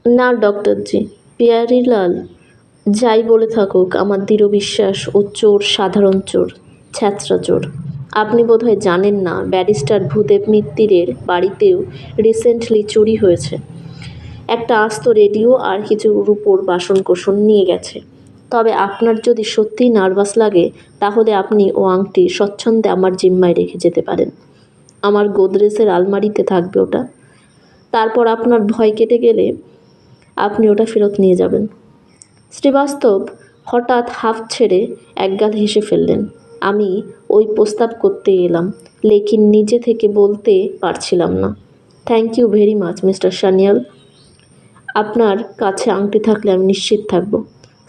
না ডক্টরজি, পিয়ারিলাল যাই বলে থাকুক, আমার দৃঢ় বিশ্বাস ও চোর সাধারণ চোর, ছ্যাঁচড়া চোর। আপনি বোধহয় জানেন না, ব্যারিস্টার ভূদেব মিত্তিরের বাড়িতেও রিসেন্টলি চুরি হয়েছে। একটা আস্ত রেডিও আর কিছু রূপোর বাসনকোসন নিয়ে গেছে। তবে আপনার যদি সত্যিই নার্ভাস লাগে, তাহলে আপনি ও আংটি স্বচ্ছন্দে আমার জিম্মায় রেখে যেতে পারেন। আমার গোদরেজের আলমারিতে থাকবে ওটা। তারপর আপনার ভয় কেটে গেলে আপনি ওটা ফেরত নিয়ে যাবেন। শ্রীবাস্তব হঠাৎ হাঁফ ছেড়ে একগাল হেসে ফেললেন। আমি ওই প্রস্তাব করতে এলাম, লেকিন নিজে থেকে বলতে পারছিলাম না। Thank you very much mister Sanyal. আপনার কাছে আংটি থাকলে আমি নিশ্চিত থাকব।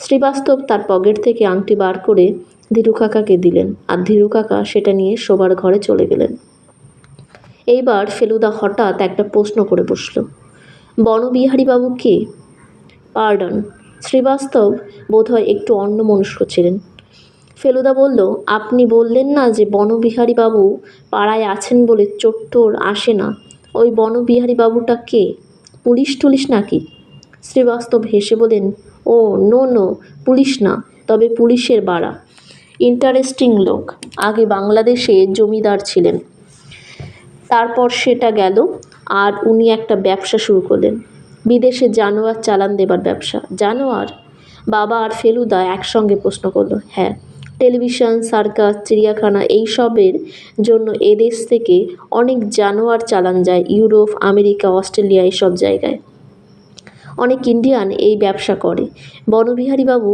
শ্রীবাস্তব তার পকেট থেকে আংটি বার করে ধীরু কাকাকে দিলেন, আর ধীরু কাকা সেটা নিয়ে শোবার ঘরে চলে গেলেন। এইবার ফেলুদা হঠাৎ একটা প্রশ্ন করে বসল। বনবিহারীবাবু কে? পার্ডন। শ্রীবাস্তব বোধহয় একটু অন্যমনস্ক ছিলেন। ফেলুদা বলল, আপনি বললেন না যে বনবিহারীবাবু পাড়ায় আছেন বলে চোর আসে না? ওই বনবিহারীবাবুটা কে? পুলিশ টুলিশ নাকি? শ্রীবাস্তব হেসে বলেন, ও নো নো, পুলিশ না, তবে পুলিশের বাড়া। ইন্টারেস্টিং লোক। আগে বাংলাদেশে জমিদার ছিলেন, তারপর সেটা গেল, আর উনি একটা ব্যবসা শুরু করলেন, বিদেশে জানোয়ার চালান দেবার ব্যবসা। জানোয়ার? বাবা আর ফেলুদা একসঙ্গে প্রশ্ন করলো। হ্যাঁ, টেলিভিশন, সার্কাস, চিড়িয়াখানা এইসবের জন্য এদেশ থেকে অনেক জানোয়ার চালান যায় ইউরোপ, আমেরিকা, অস্ট্রেলিয়া এইসব জায়গায়। অনেক ইন্ডিয়ান এই ব্যবসা করে। বনবিহারীবাবু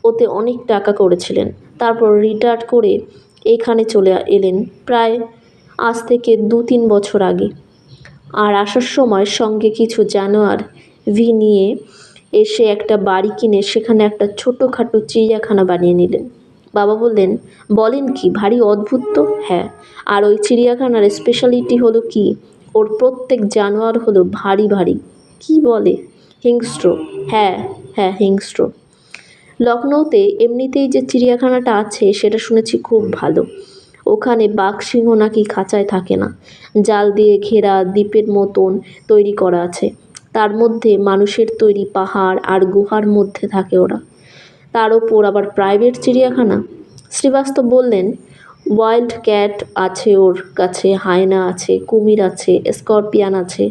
ওতে অনেক টাকা করেছিলেন, তারপর রিটায়ার্ড করে এখানে চলে এলেন প্রায় আজ থেকে 2-3 বছর আগে। আর আসার সময় সঙ্গে কিছু জানোয়ার নিয়ে এসে একটা বাড়ি কিনে সেখানে একটা ছোটোখাটো চিড়িয়াখানা বানিয়ে নিলেন। বাবা বললেন, বলেন কি, ভারী অদ্ভুত তো। হ্যাঁ, আর ওই চিড়িয়াখানার স্পেশালিটি হলো কি, ওর প্রত্যেক জানোয়ার হলো ভারী ভারী, কি বলে, হিংস্র। হ্যাঁ হ্যাঁ, হিংস্র। লখনৌতে এমনিতেই যে চিড়িয়াখানাটা আছে সেটা শুনেছি খুব ভালো। ওখানে বাঘ সিংহ নাকি খাঁচায় থাকে না, জাল দিয়ে ঘেরা দ্বীপের মতন তৈরি করা আছে, তার মধ্যে মানুষের তৈরি পাহাড় আর গুহার মধ্যে থাকে ওরা। তার ওপর আবার প্রাইভেট চিড়িয়াখানা। শ্রীবাস্তব বললেন, ওয়াইল্ড ক্যাট আছে ওর কাছে, হায়না আছে, কুমির আছে, স্করপিয়ান আছে,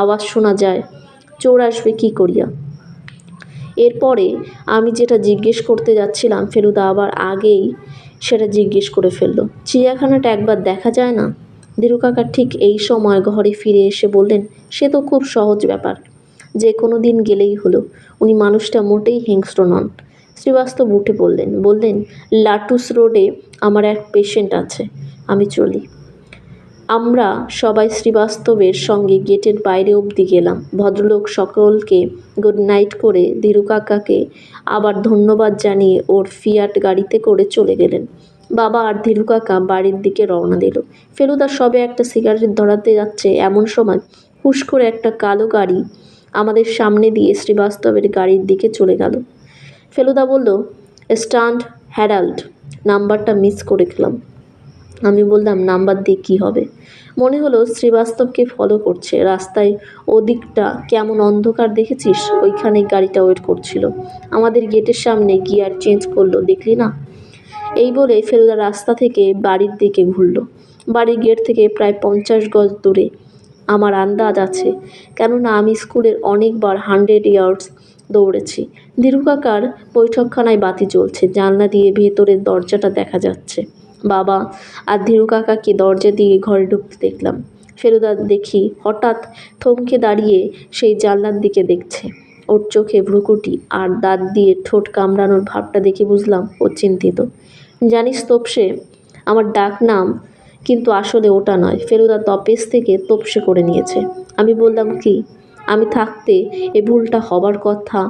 আওয়াজ শোনা যায়। চোর আসবে কী করিয়া? এরপরে আমি যেটা জিজ্ঞেস করতে যাচ্ছিলাম, ফেলুদা আবার আগেই সেটা জিজ্ঞেস করে ফেলল। চিড়িয়াখানাটা একবার দেখা যায় না? ধীরু কাকা ঠিক এই সময় ঘরে ফিরে এসে বললেন, সে তো খুব সহজ ব্যাপার, যে কোনো দিন গেলেই হলো। উনি মানুষটা মোটেই হিংস্র নন। শ্রীবাস্তব উঠে বললেন, লাটুস রোডে আমার এক পেশেন্ট আছে, আমি চলি। আমরা সবাই শ্রীবাস্তবের সঙ্গে গেটের বাইরে অবধি গেলাম। ভদ্রলোক সকলকে গুড নাইট করে ধীরু কাকাকে আবার ধন্যবাদ জানিয়ে ওর ফিয়াট গাড়িতে করে চলে গেলেন। বাবা আর ধীরু কাকা বাড়ির দিকে রওনা দিল। ফেলুদা সবে একটা সিগারেট ধরাতে যাচ্ছে, এমন সময় হুশ করে একটা কালো গাড়ি আমাদের সামনে দিয়ে শ্রীবাস্তবের গাড়ির দিকে চলে গেল। ফেলুদা বলল, স্ট্যান্ড হ্যারাল্ড। নাম্বারটা মিস করে গেলাম। আমি বললাম, নাম্বার দিয়ে কী হবে? মনে হলো শ্রীবাস্তবকে ফলো করছে। রাস্তায় ওদিকটা কেমন অন্ধকার দেখেছিস? ওইখানে গাড়িটা ওয়েট করছিল, আমাদের গেটের সামনে গিয়ার চেঞ্জ করলো, দেখলি না? এই বলে ফেলুদা রাস্তা থেকে বাড়ির দিকে ঘুরল। বাড়ির গেট থেকে প্রায় 50 গজ দূরে। আমার আন্দাজ আছে, কেননা আমি স্কুলের অনেকবার 100 ইয়ার্ডস দৌড়েছি। ধীরু কাকার বৈঠকখানায় বাতি জ্বলছে, জানলা দিয়ে ভেতরের দরজাটা দেখা যাচ্ছে। বাবা আর ধীরু কাকাকে দরজা দিয়ে ঘরে ঢুকতে দেখলাম। ফেলুদা দেখি হঠাৎ থমকে দাঁড়িয়ে সেই জানলার দিকে দেখছে। ওর চোখে ভ্রুকুটি আর দাঁত দিয়ে ঠোঁট কামড়ানোর ভাবটা দেখে বুঝলাম ও চিন্তিত। জানিস তোপসে আমার ডাক নাম, কিন্তু আসলে ওটা নয়। ফেলুদা তপেস থেকে তোপসে করে নিয়েছে। আমি বললাম, কি? আমি থাকতে এ ভুলটা হবার কথা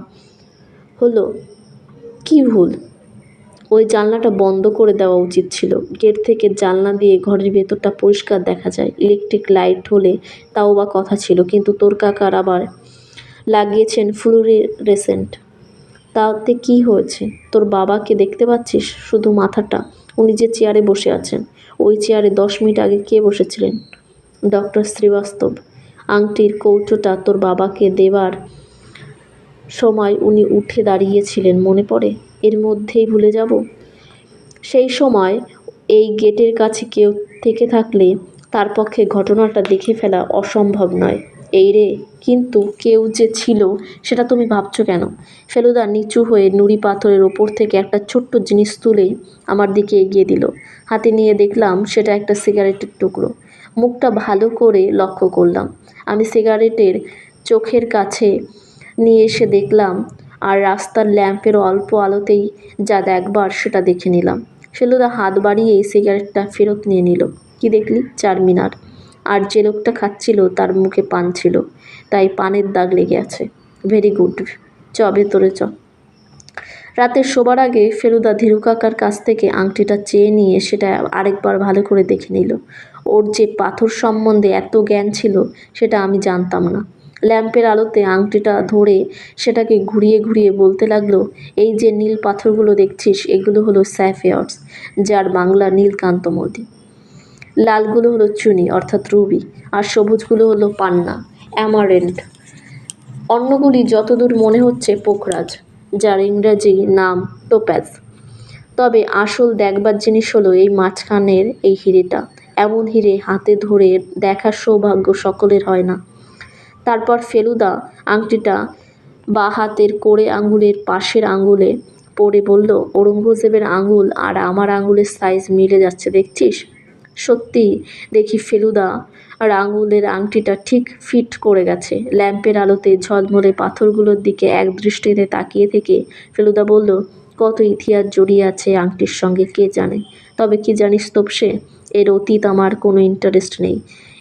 হলো। কি ভুল? ওই জানলাটা বন্ধ করে দেওয়া উচিত ছিল। গেট থেকে জানলা দিয়ে ঘরের ভেতরটা পরিষ্কার দেখা যায়। ইলেকট্রিক লাইট হলে তাও বা কথা ছিল, কিন্তু তোর কাকার আবার লাগিয়েছেন ফ্লুরেসেন্ট। তাতে কি হয়েছে? তোর বাবাকে দেখতে পাচ্ছিস? শুধু মাথাটা। উনি যে চেয়ারে বসে আছেন, ওই চেয়ারে 10 মিনিট আগে কে বসেছিলেন? ডক্টর শ্রীবাস্তব। আংটির কৌটোটা তোর বাবাকে দেবার সময় উনি উঠে দাঁড়িয়েছিলেন মনে পড়ে? এর মধ্যেই ভুলে যাব? সেই সময় এই গেটের কাছে কেউ থেকে থাকলে তার পক্ষে ঘটনাটা দেখে ফেলা অসম্ভব নয়। এই রে, কিন্তু কেউ যে ছিল সেটা তুমি ভাবছো কেন? ফেলুদা নিচু হয়ে নুড়ি পাথরের ওপর থেকে একটা ছোট্ট জিনিস তুলে আমার দিকে এগিয়ে দিল। হাতে নিয়ে দেখলাম সেটা একটা সিগারেটের টুকরো। মুখটা ভালো করে লক্ষ্য করলাম। আমি সিগারেটের চোখের কাছে নিয়ে এসে দেখলাম, আর রাস্তার ল্যাম্পের অল্প আলোতেই যা দেখবার সেটা দেখে নিলাম। ফেলুদা হাত বাড়িয়ে সিগারেটটা ফেরত নিয়ে নিল। কি দেখলি? চারমিনার। আর যে লোকটা খাচ্ছিল তার মুখে পান ছিল, তাই পানের দাগ লেগে আছে। ভেরি গুড, চ ভেতরে চ। রাতে শোবার আগে ফেলুদা ধীরু কাকার কাছ থেকে আংটিটা চেয়ে নিয়ে সেটা আরেকবার ভালো করে দেখে নিল। ওর যে পাথর সম্বন্ধে এত জ্ঞান ছিল সেটা আমি জানতাম না। ল্যাম্পের আলোতে আংটিটা ধরে সেটাকে ঘুরিয়ে ঘুরিয়ে বলতে লাগলো, এই যে নীল পাথরগুলো দেখছিস এগুলো হলো স্যাফিয়র্স, যার বাংলা নীলকান্তমতি। লালগুলো হলো চুনি অর্থাৎ রুবি, আর সবুজগুলো হলো পান্না, অ্যামারেন্ট। অন্যগুলি যতদূর মনে হচ্ছে পোখরাজ, যার ইংরাজি নাম টোপ্যাজ। তবে আসল দেখবার জিনিস হলো এই মাঝখানের এই হিরেটা। এমন হিরে হাতে ধরে দেখার সৌভাগ্য সকলের হয় না। তারপর ফেলুদা আংটিটা বাঁ হাতের কোড়ে আঙুলের পাশের আঙুলে পরে বলল, ঔরঙ্গজেবের আঙুল আর আমার আঙুলের সাইজ মিলে যাচ্ছে দেখছিস? সত্যি দেখি ফেলুদা আর আঙুলের আংটিটা ঠিক ফিট করে গেছে। ল্যাম্পের আলোতে ঝলমলে পাথরগুলোর দিকে এক দৃষ্টিতে তাকিয়ে থেকে ফেলুদা বলল, কত ইতিহাস জড়িয়ে আছে আংটির সঙ্গে কে জানে। তবে কি জানিস তোপসে, এর অতীত আমার কোনো ইন্টারেস্ট নেই।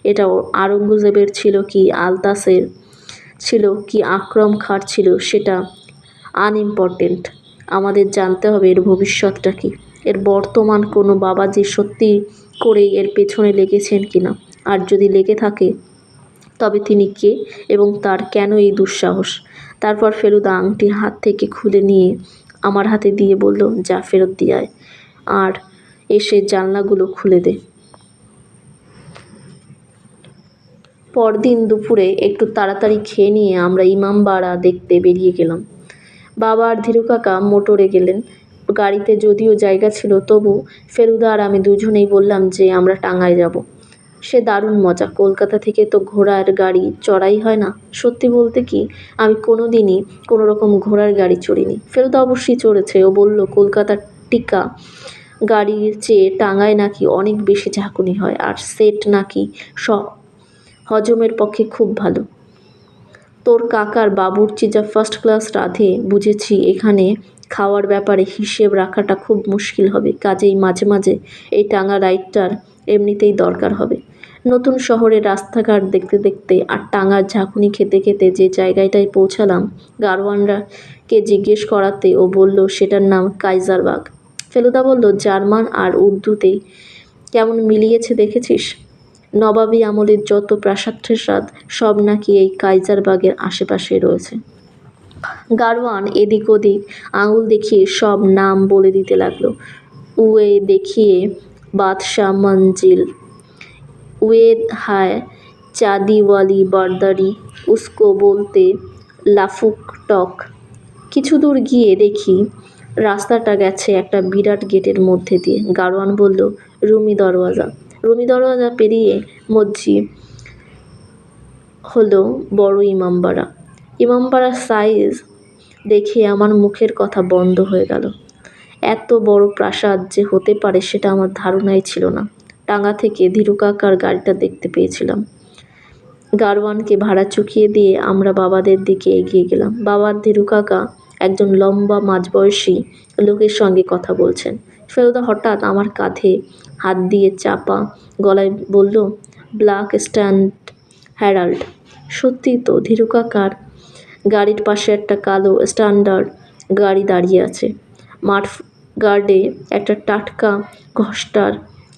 এটা আওরঙ্গজেবের ছিল কি আলতাসের ছিল কি আকরম খাঁর ছিল সেটা আনইম্পর্টেন্ট। আমাদের জানতে হবে এর ভবিষ্যৎটা কী, এর বর্তমান কোনো বাবাজি সত্যি করেই এর পেছনে লেগেছেন কিনা, আর যদি লেগে থাকে তবে তিনি কে এবং তার কেন এই দুঃসাহস। তারপর ফেলুদা আংটি হাত থেকে খুলে নিয়ে আমার হাতে দিয়ে বলল, যা ফেরত দিয়ে আয়, আর এসে জানলাগুলো খুলে দে। পরদিন দুপুরে একটু তাড়াতাড়ি খেয়ে নিয়ে আমরা ইমামবাড়া দেখতে বেরিয়ে গেলাম। বাবা আর ধীরু কাকা মোটরে গেলেন। গাড়িতে যদিও জায়গা ছিল, তবু ফেলুদা আর আমি দুজনেই বললাম যে আমরা টাঙ্গায় যাব। সে দারুণ মজা। কলকাতা থেকে তো ঘোড়ার গাড়ি চড়াই হয় না। সত্যি বলতে কি, আমি কোনো দিনই কোনো রকম ঘোড়ার গাড়ি চড়িনি। ফেলুদা অবশ্যই চড়েছে। ও বলল কলকাতার টিকা গাড়ির চেয়ে টাঙ্গায় নাকি অনেক বেশি ঝাঁকুনি হয়, আর সেট নাকি হজমের পক্ষে খুব ভালো। তোর কাকার বাবুর্চি যা ফার্স্ট ক্লাস রাঁধে, বুঝেছি এখানে খাওয়ার ব্যাপারে হিসেব রাখাটা খুব মুশকিল হবে। কাজেই মাঝে মাঝে এই টাঙ্গা রাইডটার এমনিতেই দরকার হবে। নতুন শহরের রাস্তাঘাট দেখতে দেখতে আর টাঙ্গার ঝাঁকুনি খেতে খেতে যে জায়গাটায় পৌঁছালাম, গাড়োয়ানকে জিজ্ঞেস করাতে ও বলল সেটার নাম কাইজারবাগ। ফেলুদা বলল, জার্মান আর উর্দুতে কেমন মিলিয়েছে দেখেছিস? নবাবী আমলের যত প্রাসাদ ঠেসাদ সব নাকি এই কাইজারবাগের আশেপাশে রয়েছে। গাড়োয়ান এদিক ওদিক আঙুল দেখিয়ে সব নাম বলে দিতে লাগলো। উয়ে দেখিয়ে বাদশাহ মঞ্জিল, উয়ে হায় চাঁদিওয়ালি বারদারি, উসকো বলতে লাফুক টক। কিছু দূর গিয়ে দেখি রাস্তাটা গেছে একটা বিরাট গেটের মধ্যে দিয়ে। গাড়োয়ান বলল, রুমি দরওয়াজা। রুমি দরওয়াজা পেরিয়ে মসজিদ হলো বড় ইমামবাড়া। ইমামবাড়ার সাইজ দেখে আমার মুখের কথা বন্ধ হয়ে গেল। এত বড় প্রাসাদ যে হতে পারে সেটা আমার ধারণাই ছিল না। টাঙ্গা থেকে ধীরু কাকার গাড়িটা দেখতে পেয়েছিলাম। গাড়োয়ানকে ভাড়া চুকিয়ে দিয়ে আমরা বাবাদের দিকে এগিয়ে গেলাম। বাবার ধীরু কাকা একজন লম্বা মাঝবয়সী লোকের সঙ্গে কথা বলছেন। ফেলুদা হঠাৎ আমার কাঁধে হাত দিয়ে চাপা গলায় বলল, ব্ল্যাক স্ট্যান্ড হ্যারাল্ড। সত্যি তো, ধীরু কাকার গাড়ির পাশে একটা কালো স্ট্যান্ডার্ড গাড়ি দাঁড়িয়ে আছে। মাঠ গার্ডে একটা টাটকা ঘষ্টার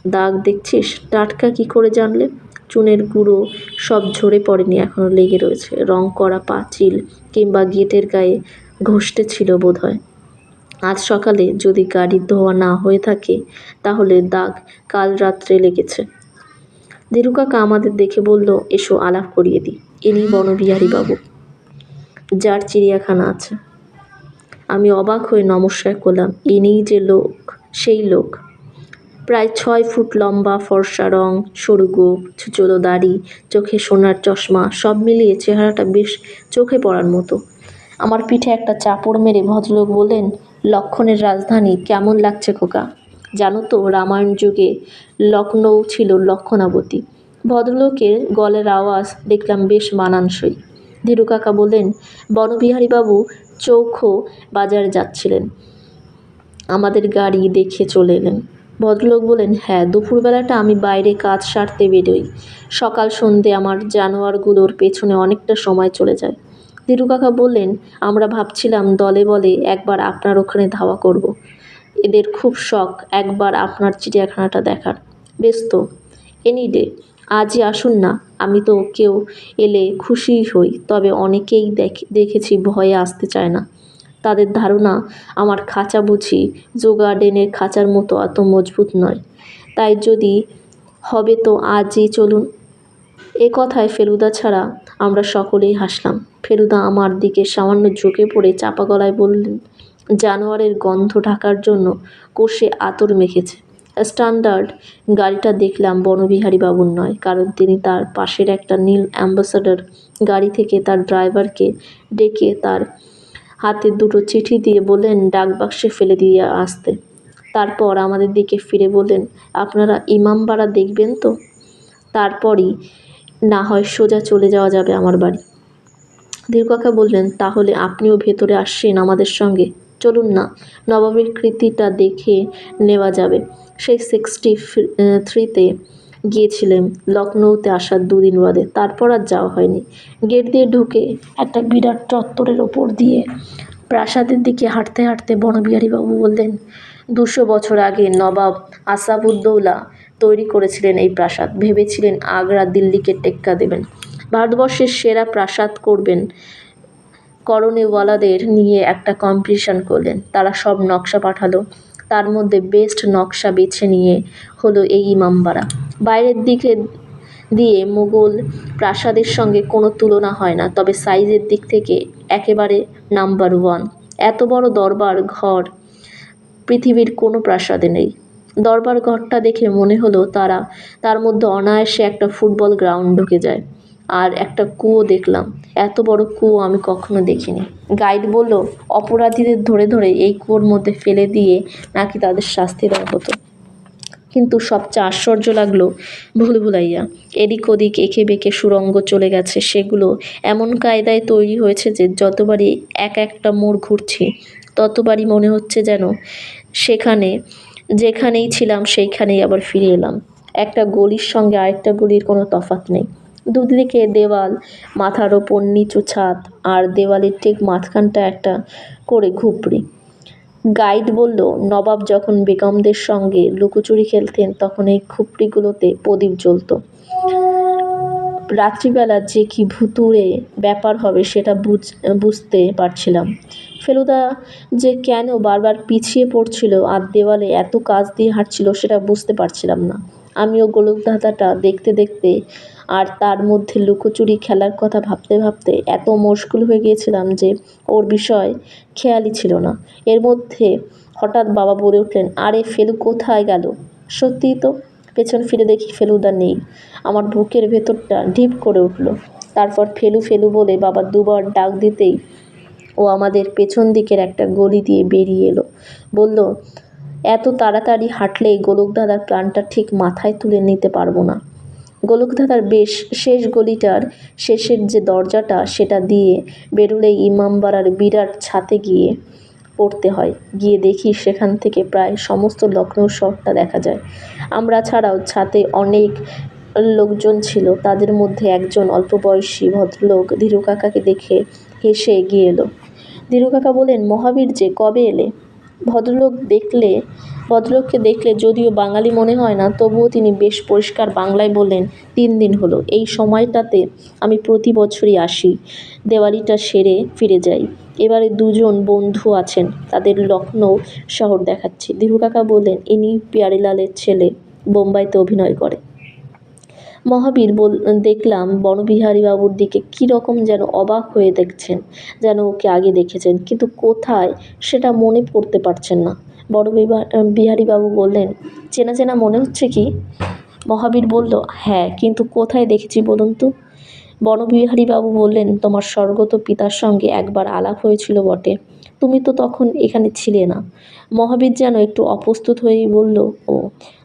দাগ দেখছিস? টাটকা কি করে জানলে? চুনের গুঁড়ো সব ঝরে পড়েনি, এখনও লেগে রয়েছে। রং করা পাঁচিল কিংবা গেটের গায়ে ঘষ্টে ছিল বোধহয়। আজ সকালে যদি গাড়ির ধোয়া না হয়ে থাকে তাহলে দাগ কাল রাত্রে লেগেছে। ধীরু কাকা আমাদের দেখে বলল, এসো আলাপ করিয়ে দিই, ইনি বনবিহারী বাবু। যার চিড়িয়াখানা আছে। আমি অবাক হয়ে নমস্কার করলাম। ইনিই যে লোক, সেই লোক। প্রায় 6 ফুট লম্বা, ফর্সা রং, সরু গোঁফ, ছুচোলো দাড়ি, চোখে সোনার চশমা, সব মিলিয়ে চেহারাটা বেশ চোখে পড়ার মতো। আমার পিঠে একটা চাপড় মেরে ভদ্রলোক বললেন, লক্ষণের রাজধানী কেমন লাগছে খোকা? জানো তো, রামায়ণ যুগে লখনৌ ছিল লক্ষণাবতী। ভদ্রলোকের গলার আওয়াজ দেখলাম বেশ মানানসই। ধীরু কাকা বললেন, বনবিহারীবাবু চৌখো বাজারে যাচ্ছিলেন, আমাদের গাড়ি দেখে চলে এলেন। ভদ্রলোক বললেন, হ্যাঁ, দুপুরবেলাটা আমি বাইরে কাজ সারতে বেরোই। সকাল সন্ধে আমার জানোয়ারগুলোর পেছনে অনেকটা সময় চলে যায়। ধীরু কাকা বললেন, আমরা ভাবছিলাম দলে বলে একবার আপনার ওখানে ধাওয়া করব। এদের খুব শখ একবার আপনার চিড়িয়াখানাটা দেখার। বেশ তো, এনি ডে, আজই আসুন না। আমি তো কেউ এলে খুশিই হই, তবে অনেকেই দেখেছি ভয়ে আসতে চায় না। তাদের ধারণা আমার খাঁচা বুঝি জো গার্ডেনের খাঁচার মতো অত মজবুত নয়। তাই যদি হবে তো আজই চলুন। এ কথায় ফেলুদা ছাড়া আমরা সকলেই হাসলাম। ফেলুদা আমার দিকে সামান্য ঝুঁকে পড়ে চাপা গলায় বললেন, জানোয়ারের গন্ধ ঢাকার জন্য কষে আতর মেখেছে। স্ট্যান্ডার্ড গাড়িটা দেখলাম বনবিহারীবাবুর নয়, কারণ তিনি তার পাশের একটা নীল অ্যাম্বাসাডর গাড়ি থেকে তার ড্রাইভারকে ডেকে তার হাতে দুটো চিঠি দিয়ে বললেন ডাকবাক্সে ফেলে দিয়ে আসতে। তারপর আমাদের দিকে ফিরে বললেন, আপনারা ইমামবাড়া দেখবেন তো? তারপরই না হয় সোজা চলে যাওয়া যাবে আমার বাড়ি। ধীরু কাকা বললেন, তাহলে আপনিও ভেতরে আসছেন আমাদের সঙ্গে? চলুন না, নবাবের কৃতিটা দেখে নেওয়া যাবে। সেই 63-তে গিয়েছিলেন লখনৌতে আসার 2 দিন বাদে, তারপর আর যাওয়া হয়নি। গেট দিয়ে ঢুকে একটা বিরাট চত্বরের ওপর দিয়ে প্রাসাদের দিকে হাঁটতে হাঁটতে বনবিহারীবাবু বললেন, 200 বছর আগে নবাব আসাদউদ্দৌলা তৈরি করেছিলেন এই প্রাসাদ। ভেবেছিলেন আগ্রা দিল্লিকে টেক্কা দেবেন, ভারতবর্ষের সেরা প্রাসাদ করবেন। করণেওয়ালাদের নিয়ে একটা কম্পিটিশন করলেন। তারা সব নকশা পাঠালো, তার মধ্যে বেস্ট নকশা বেছে নিয়ে হলো এই ইমামবাড়া। বাইরের দিকে দিয়ে মুঘল প্রাসাদের সঙ্গে কোনো তুলনা হয় না, তবে সাইজের দিক থেকে একেবারে নাম্বার 1। এত বড় দরবার ঘর পৃথিবীর কোনো প্রাসাদে নেই। দরবার ঘরটা দেখে মনে হলো তার মধ্যে অনায়াসে একটা ফুটবল গ্রাউন্ড ঢুকে যায়। আর একটা কুয়ো দেখলাম। এত বড় কুয়ো আমি কখনো দেখিনি। গাইড বলল, অপরাধীদের ধরে ধরে এই কুয়োর মধ্যে ফেলে দিয়ে নাকি তাদের শাস্তি দেওয়া হতো। কিন্তু সবচেয়ে আশ্চর্য লাগলো ভুলভুলাইয়া। এদিক ওদিক এঁকে বেঁকে সুড়ঙ্গ চলে গেছে। সেগুলো এমন কায়দায় তৈরি হয়েছে যে যতবারই একটা মোড় ঘুরছি ততবারই মনে হচ্ছে যেন যেখানেই ছিলাম সেইখানেই আবার ফিরে এলাম। একটা গলির সঙ্গে আরেকটা গলির কোনো তফাৎ নেই। দুদিকে দেওয়াল, মাথার ওপর নিচু ছাদ, আর দেওয়ালের ঠিক মাঝখানটা একটা করে ঘুপড়ি। গাইড বলল, নবাব যখন বেগমদের সঙ্গে লুকোচুরি খেলতেন তখন এই খুপড়িগুলোতে প্রদীপ জ্বলত। রাত্রিবেলা যে কি ভুতুড়ে ব্যাপার হবে সেটা বুঝতে পারছিলাম। ফেলুদা যে কেন বারবার পিছিয়ে পড়ছিল আর দেওয়ালে এত কাছ দিয়ে হাঁটছিল সেটা বুঝতে পারছিলাম না। আমিও গোলকধাঁধাটা দেখতে দেখতে আর তার মধ্যে লুকোচুরি খেলার কথা ভাবতে ভাবতে এত মশগুল হয়ে গিয়েছিলাম যে ওর বিষয় খেয়ালই ছিল না। এর মধ্যে হঠাৎ বাবা বলে উঠলেন, আরে ফেলু কোথায় গেল? সত্যিই তো, পেছন ফিরে দেখি ফেলুদা নেই। আমার বুকের ভেতরটা ঢিপ করে উঠল। তারপর ফেলু ফেলু বলে বাবা দুবার ডাক দিতেই ও আমাদের পেছন দিকের একটা গলি দিয়ে বেরিয়ে এলো। বলল, এত তাড়াতাড়ি হাঁটলেই গোলকধাঁধার প্ল্যানটা ঠিক মাথায় তুলে নিতে পারবো না। গোলকধাঁধার শেষ গলিটার শেষের যে দরজাটা সেটা দিয়ে বেরোলেই ইমামবাড়ার বিরাট ছাতে গিয়ে পড়তে হয়। গিয়ে দেখি সেখান থেকে প্রায় সমস্ত লখনৌ শহরটা দেখা যায়। আমরা ছাড়াও ছাতে অনেক লোকজন ছিল। তাদের মধ্যে একজন অল্পবয়সী ভদ্রলোক ধীরু কাকাকে দেখে হেসে এগিয়ে এলো। ধীরু কাকা বললেন, মহাবীর যে কবে এলে? ভদ্রলোককে দেখলে যদিও বাঙালি মনে হয় না, তবুও তিনি বেশ পরিষ্কার বাংলায় বললেন, 3 দিন হলো। এই সময়টাতে আমি প্রতি বছরই আসি, দেওয়ালিটা সেরে ফিরে যাই। এবারে 2 জন বন্ধু আছেন, তাদের লখনৌ শহর দেখাচ্ছি। ধীরু কাকা বললেন, ইনি পিয়ারিলালের ছেলে, বোম্বাইতে অভিনয় করে। মহাবীর দেখলাম বনবিহারীবাবুর দিকে কীরকম যেন অবাক হয়ে দেখছেন, যেন ওকে আগে দেখেছেন, কিন্তু কোথায় সেটা মনে পড়তে পারছেন না। বিহারীবাবু বললেন, চেনা চেনা মনে হচ্ছে কি? মহাবীর বলল, হ্যাঁ, কিন্তু কোথায় দেখেছি বলুন তো? বনবিহারীবাবু বললেন, তোমার স্বর্গত পিতার সঙ্গে একবার আলাপ হয়েছিল বটে, তুমি তো তখন এখানে ছিলে না। মহাবীর যেন একটু অপ্রস্তুত হয়েই বলল, ও,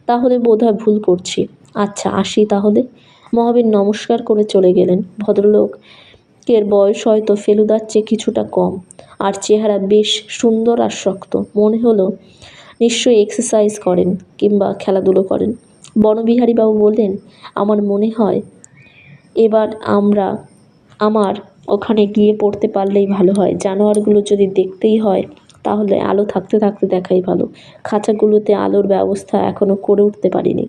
তাহলে বোধহয় ভুল করছি। আচ্ছা, আসি তাহলে। মহাবীর নমস্কার করে চলে গেলেন। ভদ্রলোকের বয়স হয়তো ফেলুদার চেয়ে কিছুটা কম, আর চেহারা বেশ সুন্দর আর শক্ত। মনে হলো নিশ্চয়ই এক্সারসাইজ করেন কিংবা খেলাধুলো করেন। বনবিহারীবাবু বললেন, আমার মনে হয় এবার আমার ওখানে গিয়ে পড়তে পারলেই ভালো হয়। জানোয়ারগুলো যদি দেখতেই হয় তাহলে আলো থাকতে থাকতে দেখাই ভালো। খাঁচাগুলোতে আলোর ব্যবস্থা এখনও করে উঠতে পারিনি।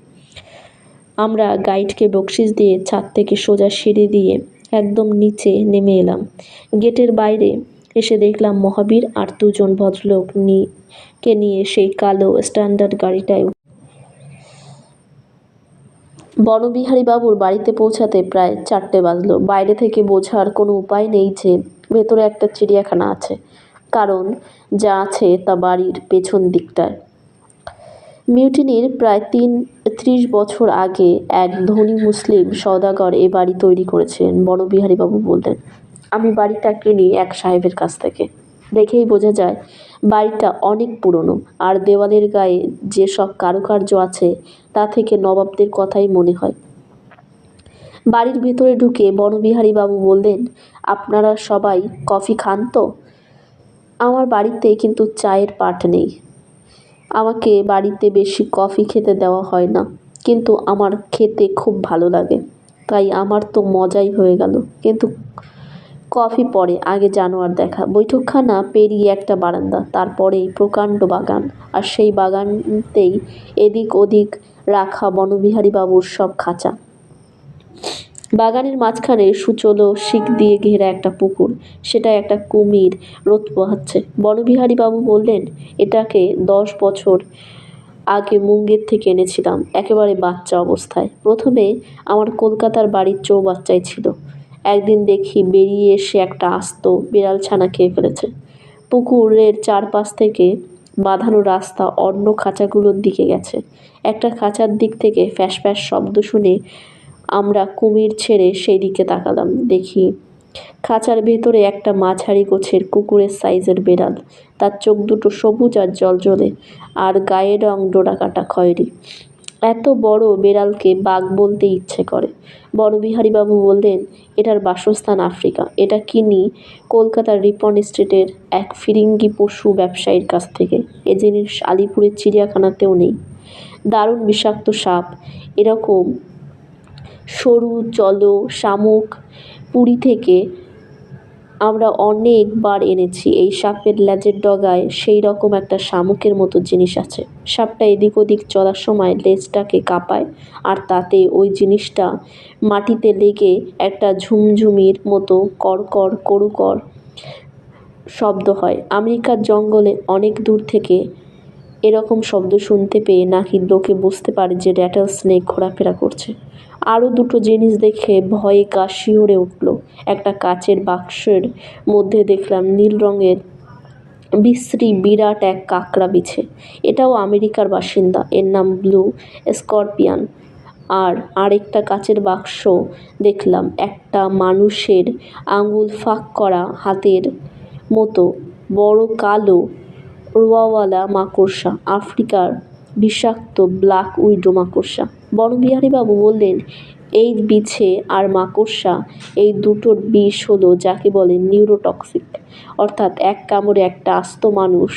আমরা গাইডকে বকশিস দিয়ে ছাদ থেকে সোজা সিঁড়ি দিয়ে একদম নিচে নেমে এলাম। গেটের বাইরে এসে দেখলাম মহাবীর আর দুজন ভদ্রলোক নিয়ে সেই কালো স্ট্যান্ডার্ড গাড়িটায়। বনবিহারীবাবুর বাড়িতে পৌঁছাতে প্রায় 4টে বাজল। বাইরে থেকে বোঝার কোনো উপায় নেই যে ভেতরে একটা চিড়িয়াখানা আছে, কারণ যা আছে তা বাড়ির পেছন দিকটায়। মিউটিনির প্রায় 30 বছর আগে এক ধনী মুসলিম সওদাগর এ বাড়ি তৈরি করেছিলেন, বনবিহারীবাবু বললেন। আমি বাড়িটা কিনি এক সাহেবের কাছ থেকে। দেখেই বোঝা যায় বাড়িটা অনেক পুরনো, আর দেওয়ালের গায়ে যে সব কারুকার্য আছে তা থেকে নবাবদের কথাই মনে হয়। বাড়ির ভেতরে ঢুকে বনবিহারীবাবু বললেন, আপনারা সবাই কফি খান তো? আমার বাড়িতে কিন্তু চায়ের পাট নেই। আমাকে বাড়িতে বেশি কফি খেতে দেওয়া হয় না, কিন্তু আমার খেতে খুব ভালো লাগে, তাই আমার তো মজাই হয়ে গেল। কিন্তু কফি পরে, আগে জানোয়ার দেখা। বৈঠকখানা পেরিয়ে একটা বারান্দা, তারপরেই প্রকাণ্ড বাগান, আর সেই বাগানতেই এদিক ওদিক রাখা বনবিহারীবাবুর সব খাঁচা। বাগানের মাঝখানে সুচলো শিক দিয়ে ঘেরা একটা পুকুর, সেটায় একটা কুমির রোদ পোহাচ্ছে। বনবিহারীবাবু বললেন, এটাকে 10 বছর আগে মুঙ্গের থেকে এনেছিলাম, একেবারে বাচ্চা অবস্থায়। প্রথমে আমার কলকাতার বাড়ির চৌবাচ্চায় ছিল। একদিন দেখি বেরিয়ে এসে একটা আস্ত বিড়াল ছানা খেয়ে ফেলেছে। পুকুরের চারপাশ থেকে বাঁধানো রাস্তা অন্য খাঁচাগুলোর দিকে গেছে। একটা খাঁচার দিক থেকে ফ্যাস ফ্যাস শব্দ শুনে আমরা কুমির ছেড়ে সেই দিকে তাকালাম। দেখি খাঁচার ভেতরে একটা মাঝারি গোছের কুকুরের সাইজের বেড়াল। তার চোখ দুটো সবুজ আর জলজলে, আর গায়ের রং ডোরাকাটা খয়েরি। এত বড় বেড়ালকে বাঘ বলতে ইচ্ছে করে। বনবিহারীবাবু বললেন, এটার বাসস্থান আফ্রিকা। এটা কিনি কলকাতার রিপন স্ট্রিটের এক ফিরিঙ্গি পশু ব্যবসায়ীর কাছ থেকে। এ জিনিস আলিপুরের চিড়িয়াখানাতেও নেই। দারুণ বিষাক্ত সাপ, এরকম সরু চলো শামুক। পুরী থেকে আমরা অনেকবার এনেছি। এই সাপের লেজের ডগায় সেই রকম একটা শামুকের মতো জিনিস আছে। সাপটা এদিক ওদিক চলার সময় লেজটাকে কাঁপায়, আর তাতে ওই জিনিসটা মাটিতে লেগে একটা ঝুমঝুমির মতো করকর করুকর শব্দ হয়। আমেরিকার জঙ্গলে অনেক দূর থেকে এরকম শব্দ শুনতে পেয়ে নাকি লোকে বুঝতে পারে যে র্যাটল স্নেক ঘোরাফেরা করছে। আরও দুটো জিনিস দেখে ভয়ে গা শিউরে উঠল। একটা কাচের বাক্সের মধ্যে দেখলাম নীল রঙের বিশ্রী বিরাট এক কাঁকড়া বিছে। এটাও আমেরিকার বাসিন্দা, এর নাম ব্লু স্করপিয়ন। আর আরেকটা কাচের বাক্স দেখলাম একটা মানুষের আঙুল ফাঁক করা হাতের মতো বড় কালো রোয়াওয়ালা মাকড়সা, আফ্রিকার বিষাক্ত ব্ল্যাক উইডো মাকড়সা। বনবিহারীবাবু বললেন, এই বিছে আর মাকড়সা, এই দুটোর বিষ হলো যাকে বলে নিউরোটক্সিক, অর্থাৎ এক কামড়ে একটা আস্ত মানুষ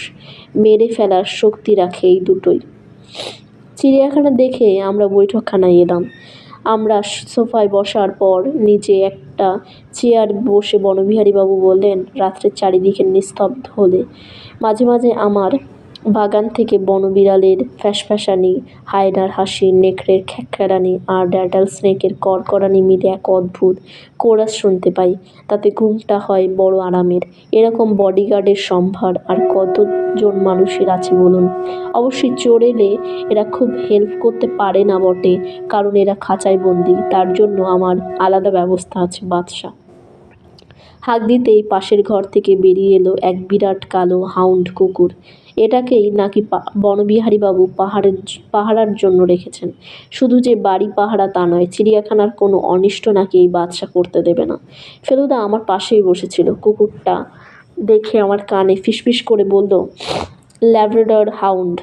মেরে ফেলার শক্তি রাখে এই দুটোই। চিড়িয়াখানা দেখে আমরা বৈঠকখানায় এলাম। আমরা সোফায় বসার পর নিচে একটা চেয়ার বসে বনবিহারীবাবু বললেন, রাত্রের চারিদিকে নিস্তব্ধ হলে মাঝে মাঝে আমার বাগান থেকে বনবিড়ালের ফ্যাঁসফ্যাঁসানি, হায়নার হাসি, নেকড়ের খ্যাঁখ্যারানি আর র্যাটল স্নেকের কড়কড়ানি মিলে এক অদ্ভুত কোরাস শুনতে পাই। তাতে ঘুমটা হয় বড় আরামের। এরকম বডিগার্ডের সম্ভার আর কতজন মানুষের আছে বলুন। অবশ্যই চোর এলে এরা খুব হেল্প করতে পারে না বটে, কারণ এরা খাঁচায় বন্দি। তার জন্য আমার আলাদা ব্যবস্থা আছে বাদশা। হাঁক দিতেই পাশের ঘর থেকে বেরিয়ে এলো এক বিরাট কালো হাউন্ড কুকুর। এটাকেই নাকি বনবিহারীবাবু পাহারার জন্য রেখেছেন। শুধু যে বাড়ি পাহারা তা নয়, চিড়িয়াখানার কোনো অনিষ্ট নাকি এই বাদশা করতে দেবে না। ফেলুদা আমার পাশেই বসেছিল। কুকুরটা দেখে আমার কানে ফিসফিস করে বলল, ল্যাব্রাডর হাউন্ড,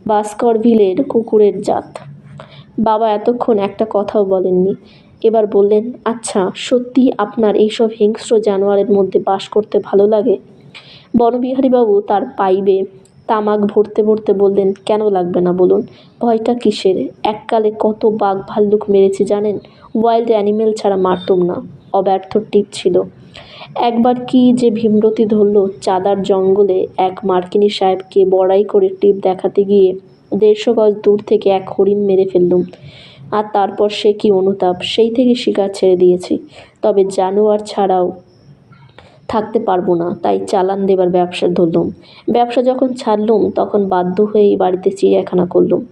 বাস্করভিলের কুকুরের জাত। বাবা এতক্ষণ একটা কথাও বলেননি। এবার বললেন, আচ্ছা, সত্যি আপনার এইসব হিংস্র জানোয়ারের মধ্যে বাস করতে ভালো লাগে? বনবিহারীবাবু তার পাইপে তামাক ভরতে ভরতে বললেন, কেন লাগবে না বলুন? ভয়টা কিসের? এককালে কত বাঘ ভাল্লুক মেরেছি জানেন? ওয়াইল্ড অ্যানিমেল ছাড়া মারতুম না। অব্যর্থ টিপ ছিল। একবার কি যে ভীমরতি ধরল, চাঁদার জঙ্গলে এক মার্কিনী সাহেবকে বড়াই করে টিপ দেখাতে গিয়ে 150 গজ দূর থেকে এক হরিণ মেরে ফেললুম। আর তারপর সে কি অনুতাপ! সেই থেকে শিকার ছেড়ে দিয়েছি। তবে জানোয়ার ছাড়াও থাকতে পারবো না, তাই চালান দেবার ব্যবসা ধরলুম। ব্যবসা যখন ছাড়লুম তখন বাধ্য হয়েই বাড়িতে চিড়িয়াখানা করলুম।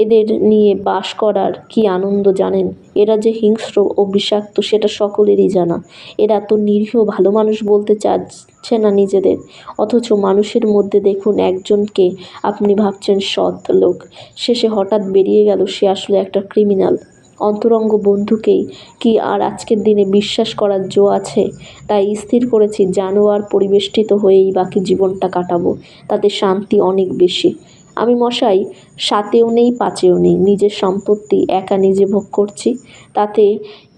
এদের নিয়ে বাস করার কি আনন্দ জানেন? এরা যে হিংস্র ও বিষাক্ত সেটা সকলেরই জানা। এরা তো নিরীহ ভালো মানুষ বলতে চাচ্ছে না নিজেদের, অথচ মানুষের মধ্যে দেখুন একজনকে আপনি ভাবছেন সৎ লোক, শেষে হঠাৎ বেরিয়ে গেল সে আসলে একটা ক্রিমিনাল। অন্তরঙ্গ বন্ধুকেই কি আর আজকের দিনে বিশ্বাস করার জো আছে? তাই স্থির করেছি জানোয়ার পরিবেষ্টিত হয়েই বাকি জীবনটা কাটাবো, তাতে শান্তি অনেক বেশি। আমি মশাই 7-এও নেই 5-এও নেই, নিজের সম্পত্তি একা নিজে ভোগ করছি। তাতে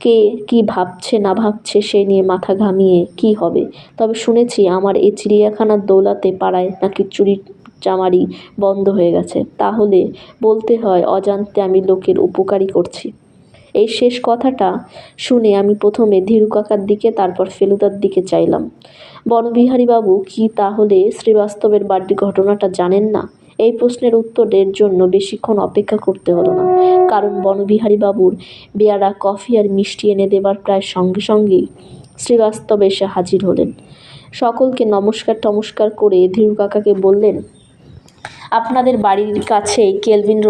কে কি ভাবছে না ভাবছে সে নিয়ে মাথা ঘামিয়ে কি হবে? তবে শুনেছি আমার এই চিড়িয়াখানার দৌলতে পাড়ায় নাকি চুরি চামারি বন্ধ হয়ে গেছে। তাহলে বলতে হয় অজান্তে আমি লোকের উপকারই করছি। এই শেষ কথাটা শুনে আমি প্রথমে ধীরু কাকার দিকে, তারপর ফেলুদার দিকে চাইলাম। বনবিহারীবাবু কি তাহলে শ্রীবাস্তবের বাড়ির ঘটনাটা জানেন না? এই প্রশ্নের উত্তরের জন্য বেশিক্ষণ অপেক্ষা করতে হলো না, কারণ বনবিহারীবাবুর বেয়ারা কফি আর মিষ্টি এনে দেবার প্রায় সঙ্গে সঙ্গেই শ্রীবাস্তব এসে হাজির হলেন। সকলকে নমস্কার টমস্কার করে ধীরু কাকাকে বললেন, আপনাদের বাড়ির কাছেই কেলভিন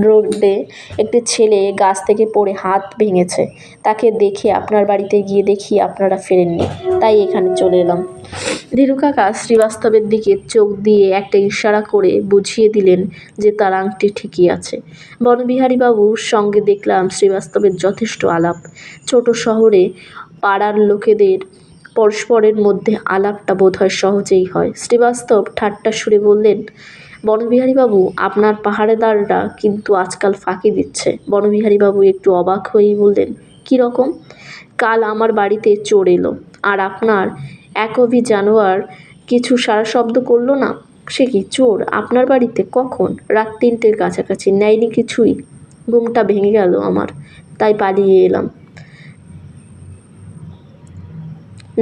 রোডে একটি ছেলে গাছ থেকে পড়ে হাত ভেঙেছে। তাকে দেখে আপনার বাড়িতে গিয়ে দেখি আপনারা ফেরেননি, তাই এখানে চলে এলাম। ধীরু কাকা শ্রীবাস্তবের দিকে চোখ দিয়ে একটা ইশারা করে বুঝিয়ে দিলেন যে তার আংটি ঠিকই আছে। বনবিহারীবাবুর সঙ্গে দেখলাম শ্রীবাস্তবের যথেষ্ট আলাপ। ছোট শহরে পাড়ার লোকেদের পরস্পরের মধ্যে আলাপটা বোধহয় সহজেই হয়। শ্রীবাস্তব ঠাট্টা সুরে বললেন, বনবিহারীবাবু, আপনার পাহারেদাররা কিন্তু আজকাল ফাঁকি দিচ্ছে। বনবিহারীবাবু একটু অবাক হয়েই বললেন, কী রকম? কাল আমার বাড়িতে চোর এলো, আর আপনার একবি জানোয়ার কিছু সারা শব্দ করলো না। সে কি, চোর আপনার বাড়িতে কখন? রাত 3টের কাছাকাছি। নেয়নি কিছুই। ঘুমটা ভেঙে গেল আমার, তাই পালিয়ে এলাম।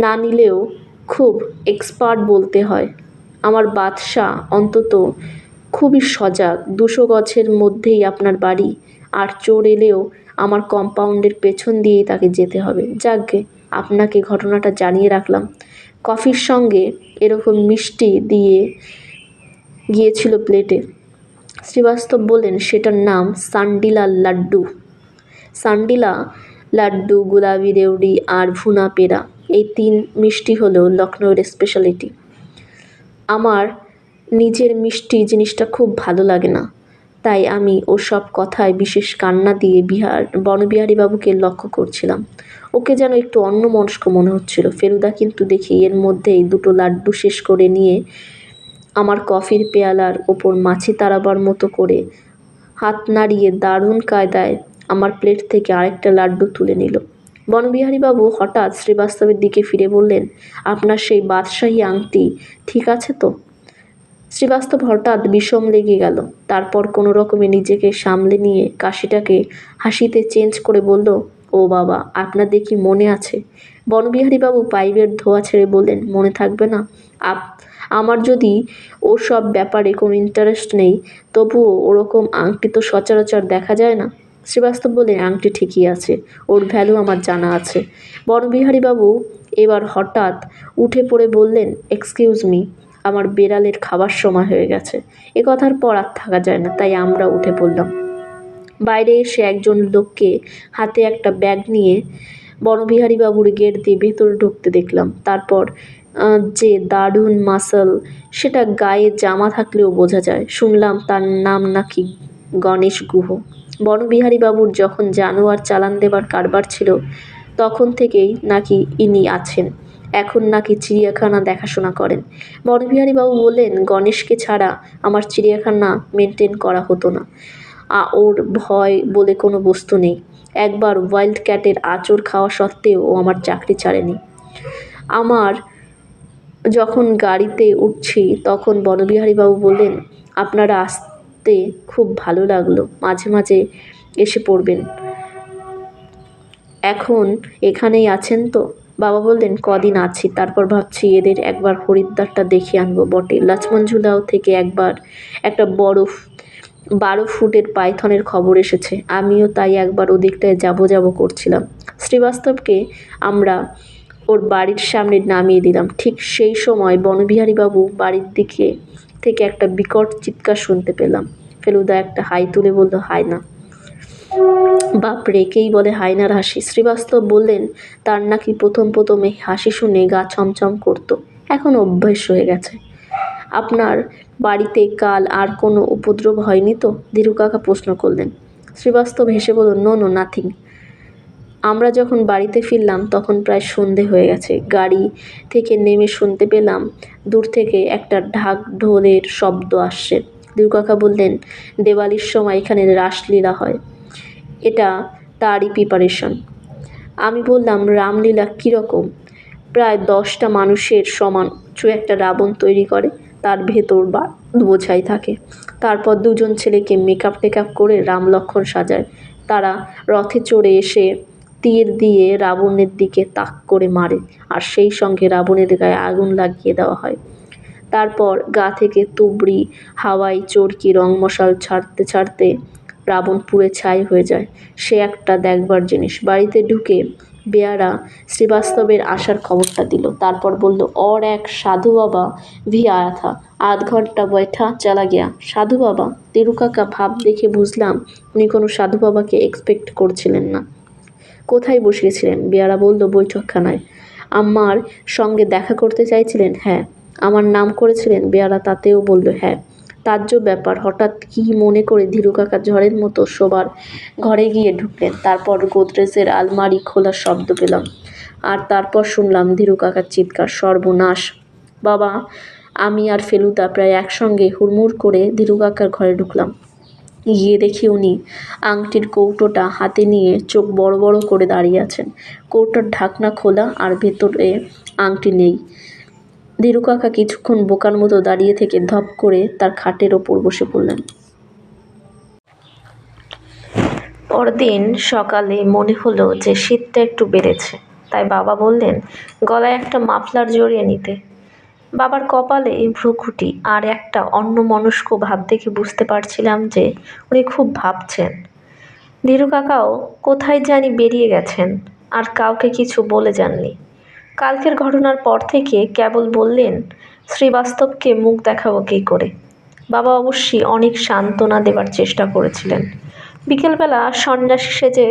না নিলেও খুব এক্সপার্ট বলতে হয়। আমার বাদশা অন্তত খুবই সজাগ। 200 গজের মধ্যেই আপনার বাড়ি, আর চোর এলেও আমার কম্পাউন্ডের পেছন দিয়েই তাকে যেতে হবে। যাকগে, আপনাকে ঘটনাটা জানিয়ে রাখলাম। কফির সঙ্গে এরকম মিষ্টি দিয়ে গিয়েছিল প্লেটে। শ্রীবাস্তব বললেন, সেটার নাম সান্ডিলা লাড্ডু। সান্ডিলা লাড্ডু, গুলাবি রেওড়ি আর ভুনা পেড়া, এই 3 মিষ্টি হলো লখনৌয়ের স্পেশালিটি। আমার নিজের মিষ্টি জিনিসটা খুব ভালো লাগে না, তাই আমি ওসব কথায় বিশেষ কান্না দিয়ে বনবিহারীবাবুকে লক্ষ্য করছিলাম। ওকে যেন একটু অন্যমনস্ক মনে হচ্ছিল। ফেলুদা কিন্তু দেখি এর মধ্যেই 2টো লাড্ডু শেষ করে নিয়ে আমার কফির পেয়ালার ওপর মাছি তাড়াবার মতো করে হাত নাড়িয়ে দারুণ কায়দায় আমার প্লেট থেকে আরেকটা লাড্ডু তুলে নিল। বনবিহারীবাবু হঠাৎ শ্রীবাস্তবের দিকে ফিরে বললেন, আপনার সেই বাদশাহী আংটি ঠিক আছে তো? শ্রীবাস্তব হঠাৎ বিষম লেগে গেল। তারপর কোনো রকমে নিজেকে সামলে নিয়ে কাশিটাকে হাসিতে চেঞ্জ করে বলল, ও বাবা, আপনার দেখি মনে আছে। বনবিহারীবাবু পাইপের ধোঁয়া ছেড়ে বললেন, মনে থাকবে না? আমার যদি ওসব ব্যাপারে কোনো ইন্টারেস্ট নেই, তবুও ওরকম আংটি তো সচরাচর দেখা যায় না। শ্রীবাস্তব বললেন, আংটি ঠিকই আছে, ওর ভ্যালু আমার জানা আছে। বনবিহারীবাবু এবার হঠাৎ উঠে পড়ে বললেন, এক্সকিউজ মি, আমার বেড়ালের খাবার সময় হয়ে গেছে। এ কথার পর আর থাকা যায় না, তাই আমরা উঠে পড়লাম। বাইরে এসে একজন লোককে হাতে একটা ব্যাগ নিয়ে বনবিহারীবাবুর গেট দিয়ে ভেতরে ঢুকতে দেখলাম। তারপর যে দারুণ মাসল, সেটা গায়ে জামা থাকলেও বোঝা যায়। শুনলাম তার নাম নাকি গণেশ গুহ। বনবিহারীবাবুর যখন জানোয়ার চালান দেবার কারবার ছিল, তখন থেকেই নাকি ইনি আছেন। এখন নাকি চিড়িয়াখানা দেখাশোনা করেন। বনবিহারীবাবু বললেন, গণেশকে ছাড়া আমার চিড়িয়াখানা মেনটেন করা হতো না। ওর ভয় বলে কোনো বস্তু নেই। একবার ওয়াইল্ড ক্যাটের আঁচড় খাওয়া সত্ত্বেও ও আমার চাকরি ছাড়েনি। আমার যখন গাড়িতে উঠছি তখন বনবিহারীবাবু বললেন, আপনারা আসতে খুব ভালো লাগলো, মাঝে মাঝে এসে পড়বেন। এখন এখানেই আছেন তো? বাবা বললেন, কদিন আছি, তারপর ভাবছি এদের একবার হরিদ্বারটা দেখে আনবো বটে। লক্ষ্মণঝুলাও থেকে একবার একটা 12 ফুটের পাইথনের খবর এসেছে। আমিও তাই একবার ওদিকটায় যাব করছিলাম। শ্রীবাস্তবকে আমরা ওর বাড়ির সামনে নামিয়ে দিলাম। ঠিক সেই সময় বনবিহারীবাবু বাড়ির দিকে থেকে একটা বিকট চিৎকার শুনতে পেলাম। ফেলুদা একটা হাই তুলে বলল, হায়না। বাপ রেখেই বলে হায়নার হাসি। শ্রীবাস্তব বললেন, তার নাকি প্রথম এই হাসি শুনে গা ছমছম করতো, এখন অভ্যাস হয়ে গেছে। আপনার বাড়িতে কাল আর কোনো উপদ্রব হয়নি তো? ধীরু কাকা প্রশ্ন করলেন। শ্রীবাস্তব হেসে বলল, নো নো, নাথিং। আমরা যখন বাড়িতে ফিরলাম তখন প্রায় সন্ধে হয়ে গেছে। গাড়ি থেকে নেমে শুনতে পেলাম দূর থেকে একটা ঢাক ঢোলের শব্দ আসছে। ধীরু কাকা বললেন, দেওয়ালির সময় এখানে রাসলীলা হয়, এটা তারই প্রিপারেশন। আমি বললাম, রামলীলা কীরকম? প্রায় 10টা মানুষের সমান উঁচু একটা রাবণ তৈরি করে, তার ভেতর বোঝাই থাকে। তারপর 2জন ছেলেকে মেকআপ টেকআপ করে রাম লক্ষ্মণ সাজায়। তারা রথে চড়ে এসে তীর দিয়ে রাবণের দিকে তাক করে মারে, আর সেই সঙ্গে রাবণের গায়ে আগুন লাগিয়ে দেওয়া হয়। তারপর গা থেকে তুবড়ি, হাওয়াই চরকি, রং মশাল ছাড়তে ছাড়তে রাবণ পুড়ে ছাই হয়ে যায়। সে একটা দেখবার জিনিস। বাড়িতে ঢুকে বেয়ারা শ্রীবাস্তবের আসার খবরটা দিল। তারপর বলল, और एक साधु बाबा भी आया था, आध घंटा बैठा चला गया। সাধু বাবা? ধীরু কাকা ভাব দেখে বুঝলাম উনি কোনো সাধু বাবাকে এক্সপেক্ট করছিলেন না। কোথায় বসিয়েছিলেন? বেয়ারা বলল, বৈঠকখানায়। আমার সঙ্গে দেখা করতে চাইছিলেন? হ্যাঁ। আমার নাম করেছিলেন? বেয়ারা তাতেও বলল, হ্যাঁ। তাজ্জব ব্যাপার। হঠাৎ কী মনে করে ধীরু কাকা ঝড়ের মতো শোবার ঘরে গিয়ে ঢুকলেন। তারপর গোদরেজের আলমারি খোলার শব্দ পেলাম, আর তারপর শুনলাম ধীরু কাকার চিৎকার, সর্বনাশ! বাবা, আমি আর ফেলুদা প্রায় একসঙ্গে হুড়মুড় করে ধীরু কাকার ঘরে ঢুকলাম। গিয়ে দেখি উনি আংটির কৌটোটা হাতে নিয়ে চোখ বড় বড় করে দাঁড়িয়ে আছেন। কৌটোর ঢাকনা খোলা, আর ভেতরে আংটি নেই। ধীরু কাকা কিছুক্ষণ বোকার মতো দাঁড়িয়ে থেকে ধপ করে তার খাটের ওপর বসে পড়লেন। পরদিন সকালে মনে হলো যে শীতটা একটু বেড়েছে, তাই বাবা বললেন গলায় একটা মাফলার জড়িয়ে নিতে। বাবার কপালে ভ্রুকুটি আর একটা অন্যমনস্ক ভাব দেখে বুঝতে পারছিলাম যে উনি খুব ভাবছেন। ধীরু কাকাও কোথায় জানি বেরিয়ে গেছেন, আর কাউকে কিছু বলে যাননি। কালকের ঘটনার পর থেকে কেবল বললেন, শ্রীবাস্তবকে মুখ দেখাবো কী করে। বাবা অবশ্যই অনেক সান্ত্বনা দেবার চেষ্টা করেছিলেন। বিকেলবেলা সন্ন্যাসী সেজে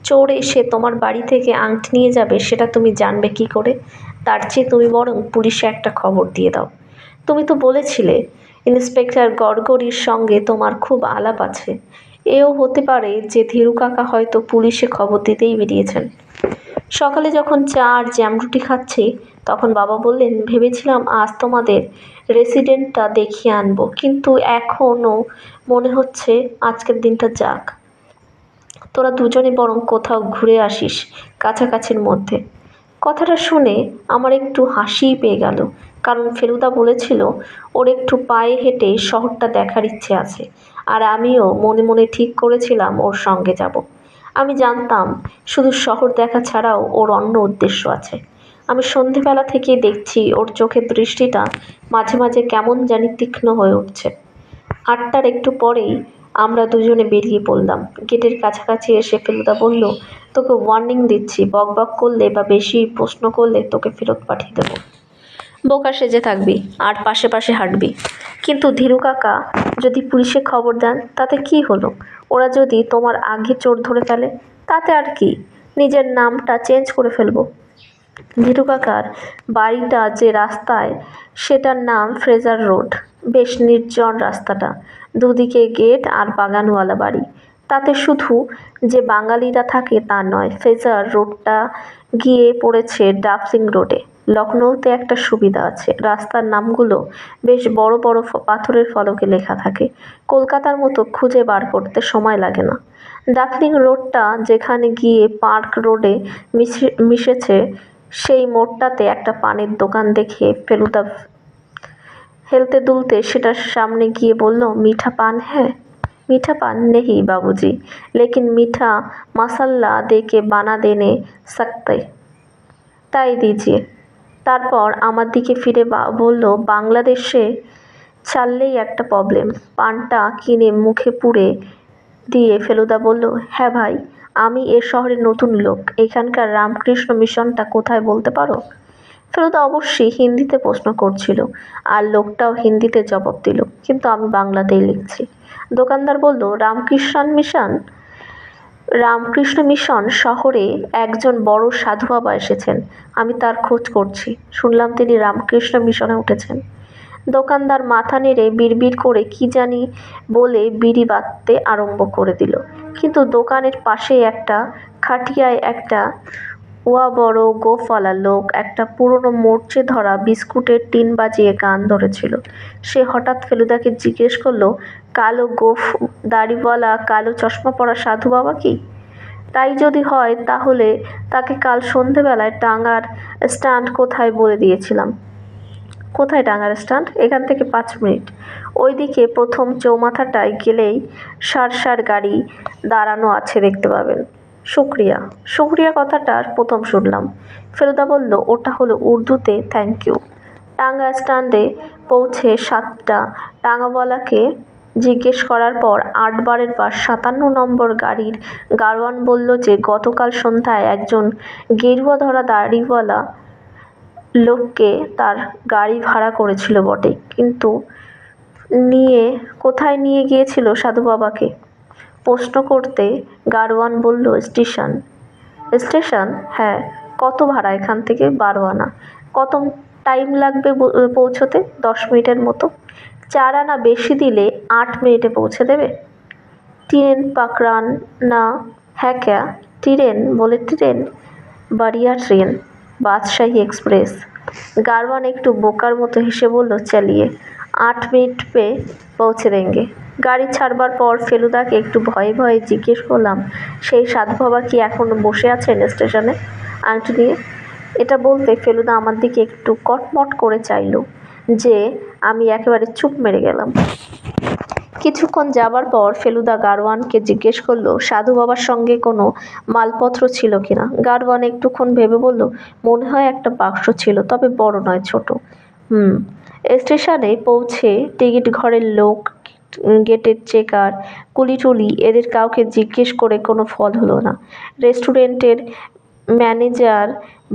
চোর এসে তোমার বাড়ি থেকে আংটি নিয়ে যাবে, সেটা তুমি জানবে কি করে? তার চেয়ে তুমি বরং পুলিশে একটা খবর দিয়ে দাও। তুমি তো বলেছিলে ইন্সপেক্টর গড়গড়ির সঙ্গে তোমার খুব আলাপ আছে। এও হতে পারে যে ধীরু কাকা হয়তো পুলিশে খবর দিতেই বেরিয়েছেন। সকালে যখন চা আর জ্যাম রুটি খাচ্ছি তখন বাবা বললেন, ভেবেছিলাম আজ তোমাদের রেসিডেন্টটা দেখিয়ে আনবো, কিন্তু এখনও মনে হচ্ছে আজকের দিনটা যাক। তোরা দুজনে বরং কোথাও ঘুরে আসিস কাছাকাছির মধ্যে। কথাটা শুনে আমার একটু হাসিই পেয়ে গেল, কারণ ফেলুদা বলেছিল ওর একটু পায়ে হেঁটে শহরটা দেখার ইচ্ছে আছে, আর আমিও মনে মনে ঠিক করেছিলাম ওর সঙ্গে যাব। আমি জানতাম শুধু শহর দেখা ছাড়াও ওর অন্য উদ্দেশ্য আছে। আমি সন্ধেবেলা থেকেই দেখছি ওর চোখের দৃষ্টিটা মাঝে মাঝে কেমন জানি তীক্ষ্ণ হয়ে উঠছে। 8টার একটু পরেই আমরা দুজনে বেরিয়ে পড়লাম। গেটের কাছাকাছি এসে ফেলুদা বলল, তোকে ওয়ার্নিং দিচ্ছি, বকবক করলে বা বেশি প্রশ্ন করলে তোকে ফেরত পাঠিয়ে দেবো। বোকা সেজে থাকবি আর পাশে পাশে হাঁটবি। কিন্তু ধীরু কাকা যদি পুলিশে খবর দেন তাতে কি হলো? ওরা যদি তোমার আগে চোর ধরে ফেলে তাতে আর কি? নিজের নামটা চেঞ্জ করে ফেলবো। ধীরু কাকার বাড়িটা যে রাস্তায় সেটার নাম ফ্রেজার রোড। বেশ নির্জন রাস্তাটা, দুদিকে গেট আর বাগানওয়ালা বাড়ি। তাতে শুধু যে বাঙালিরা থাকে তা নয়, ফ্রেজার রোডটা গিয়ে পড়েছে ডাবলিং রোডে। লখনৌতে একটা সুবিধা আছে, রাস্তার নামগুলো বেশ বড় বড় পাথরের ফলকে লেখা থাকে। কলকাতার মতো খুঁজে বার করতে সময় লাগে না। ডাবলিং রোডটা যেখানে গিয়ে পার্ক রোডে মিশেছে সেই মোড়টাতে একটা পানের দোকান দেখে ফেলুদা হেলতে দুলতে সেটার সামনে গিয়ে বলল, মিঠা পান হ্যাঁ? मीठा पान नहीं बाबूजी, लेकिन मीठा मसाला दे के बना देने सकते, তাই দিজিয়ে। তারপর আমার দিকে ফিরে বলল, বাংলাদেশে ছাড়লেই একটা প্রবলেম। পানটা কিনে মুখে পুড়ে দিয়ে ফেলুদা বলল, হ্যাঁ ভাই, আমি এ শহরের নতুন লোক, এখানকার রামকৃষ্ণ মিশনটা কোথায় বলতে পারো? ফেলুদা অবশ্যই হিন্দিতে প্রশ্ন করছিল আর লোকটাও হিন্দিতে জবাব দিল, কিন্তু আমি বাংলাতেই লিখছি। দোকানদার বলল, রামকৃষ্ণ মিশন শহরে একজন বড় সাধু বাবা এসেছেন, আমি তার খোঁজ করছি, শুনলাম তিনি রামকৃষ্ণ মিশনে উঠেছেন। দোকানদার মাথা নেড়ে বিড়বিড় করে কি জানি বলে বিড়ি বাঁধতে আরম্ভ করে দিল। কিন্তু দোকানের পাশে একটা খাটিয়ায় একটা বড় গোঁফওয়ালা লোক একটা পুরনো মরচে ধরা বিস্কুটের টিন বাজিয়ে গান ধরেছিল। সে হঠাৎ ফেলুদাকে জিজ্ঞেস করলো, কালো গোঁফ দাড়িওয়ালা কালো চশমা পরা সাধু বাবা কি? তাই যদি হয় তাহলে তাকে কাল সন্ধেবেলায় টাঙ্গার স্ট্যান্ড কোথায় বলে দিয়েছিলাম। কোথায় টাঙ্গার স্ট্যান্ড? এখান থেকে 5 মিনিট। ওইদিকে প্রথম চৌমাথাটায় গেলেই সার গাড়ি দাঁড়ানো আছে, দেখতে পাবেন। শুক্রিয়া। শুক্রিয়া কথাটার প্রথম শুনলাম। ফেলুদা বলল, ওটা হলো উর্দুতে থ্যাংক ইউ। টাঙ্গা স্ট্যান্ডে পৌঁছে 7টা টাঙ্গাওয়ালাকে জিজ্ঞেস করার পর 8 বারের বার 57 নম্বর গাড়ির গাড়োয়ান বলল যে গতকাল সন্ধ্যায় একজন গেরুয়া ধরা দাড়িওয়ালা লোককে তার গাড়ি ভাড়া করেছিল বটে, কিন্তু কোথায় নিয়ে গিয়েছিল সাধু বাবাকে? প্রশ্ন করতে গাড়োয়ান বলল, স্টেশন। স্টেশন? হ্যাঁ। কত ভাড়া এখান থেকে? 12 আনা। কত টাইম লাগবে পৌঁছতে? 10 মিনিটের মতো। 4 আনা বেশি দিলে 8 মিনিটে পৌঁছে দেবে। ট্রেন পাকড়ান না? হ্যাঁ ক্যা? ট্রেন বলে ট্রেন? बढ़िया ट्रेन, बादशाही एक्सप्रेस। गारवान একটু বোকার মতো হেসে বলল, চালিয়ে 8 মিনিট পে পৌঁছে দেंगे। গাড়ি ছাড়বার পর ফেলুদাকে একটু ভয়ে ভয়ে জিজ্ঞেস করলাম, সেই সাধু বাবা কি এখন বসে আছেন স্টেশনে আংটি নিয়ে? এটা বলতে ফেলুদা আমার দিকে একটু কটমট করে চাইল যে আমি একেবারে চুপ মেরে গেলাম। কিছুক্ষণ যাবার পর ফেলুদা গাড়োয়ানকে জিজ্ঞেস করলো, সাধু বাবার সঙ্গে কোনো মালপত্র ছিল কিনা? গাড়োয়ান একটুক্ষণ ভেবে বলল, মনে হয় একটা বাক্স ছিল, তবে বড় নয়, ছোট। স্টেশনে পৌঁছে টিকিট ঘরের লোক, গেটের চেকার, কুলি-টুলি এদের কাউকে জিজ্ঞেস করে কোনো ফল হলো না। রেস্টুরেন্টের ম্যানেজার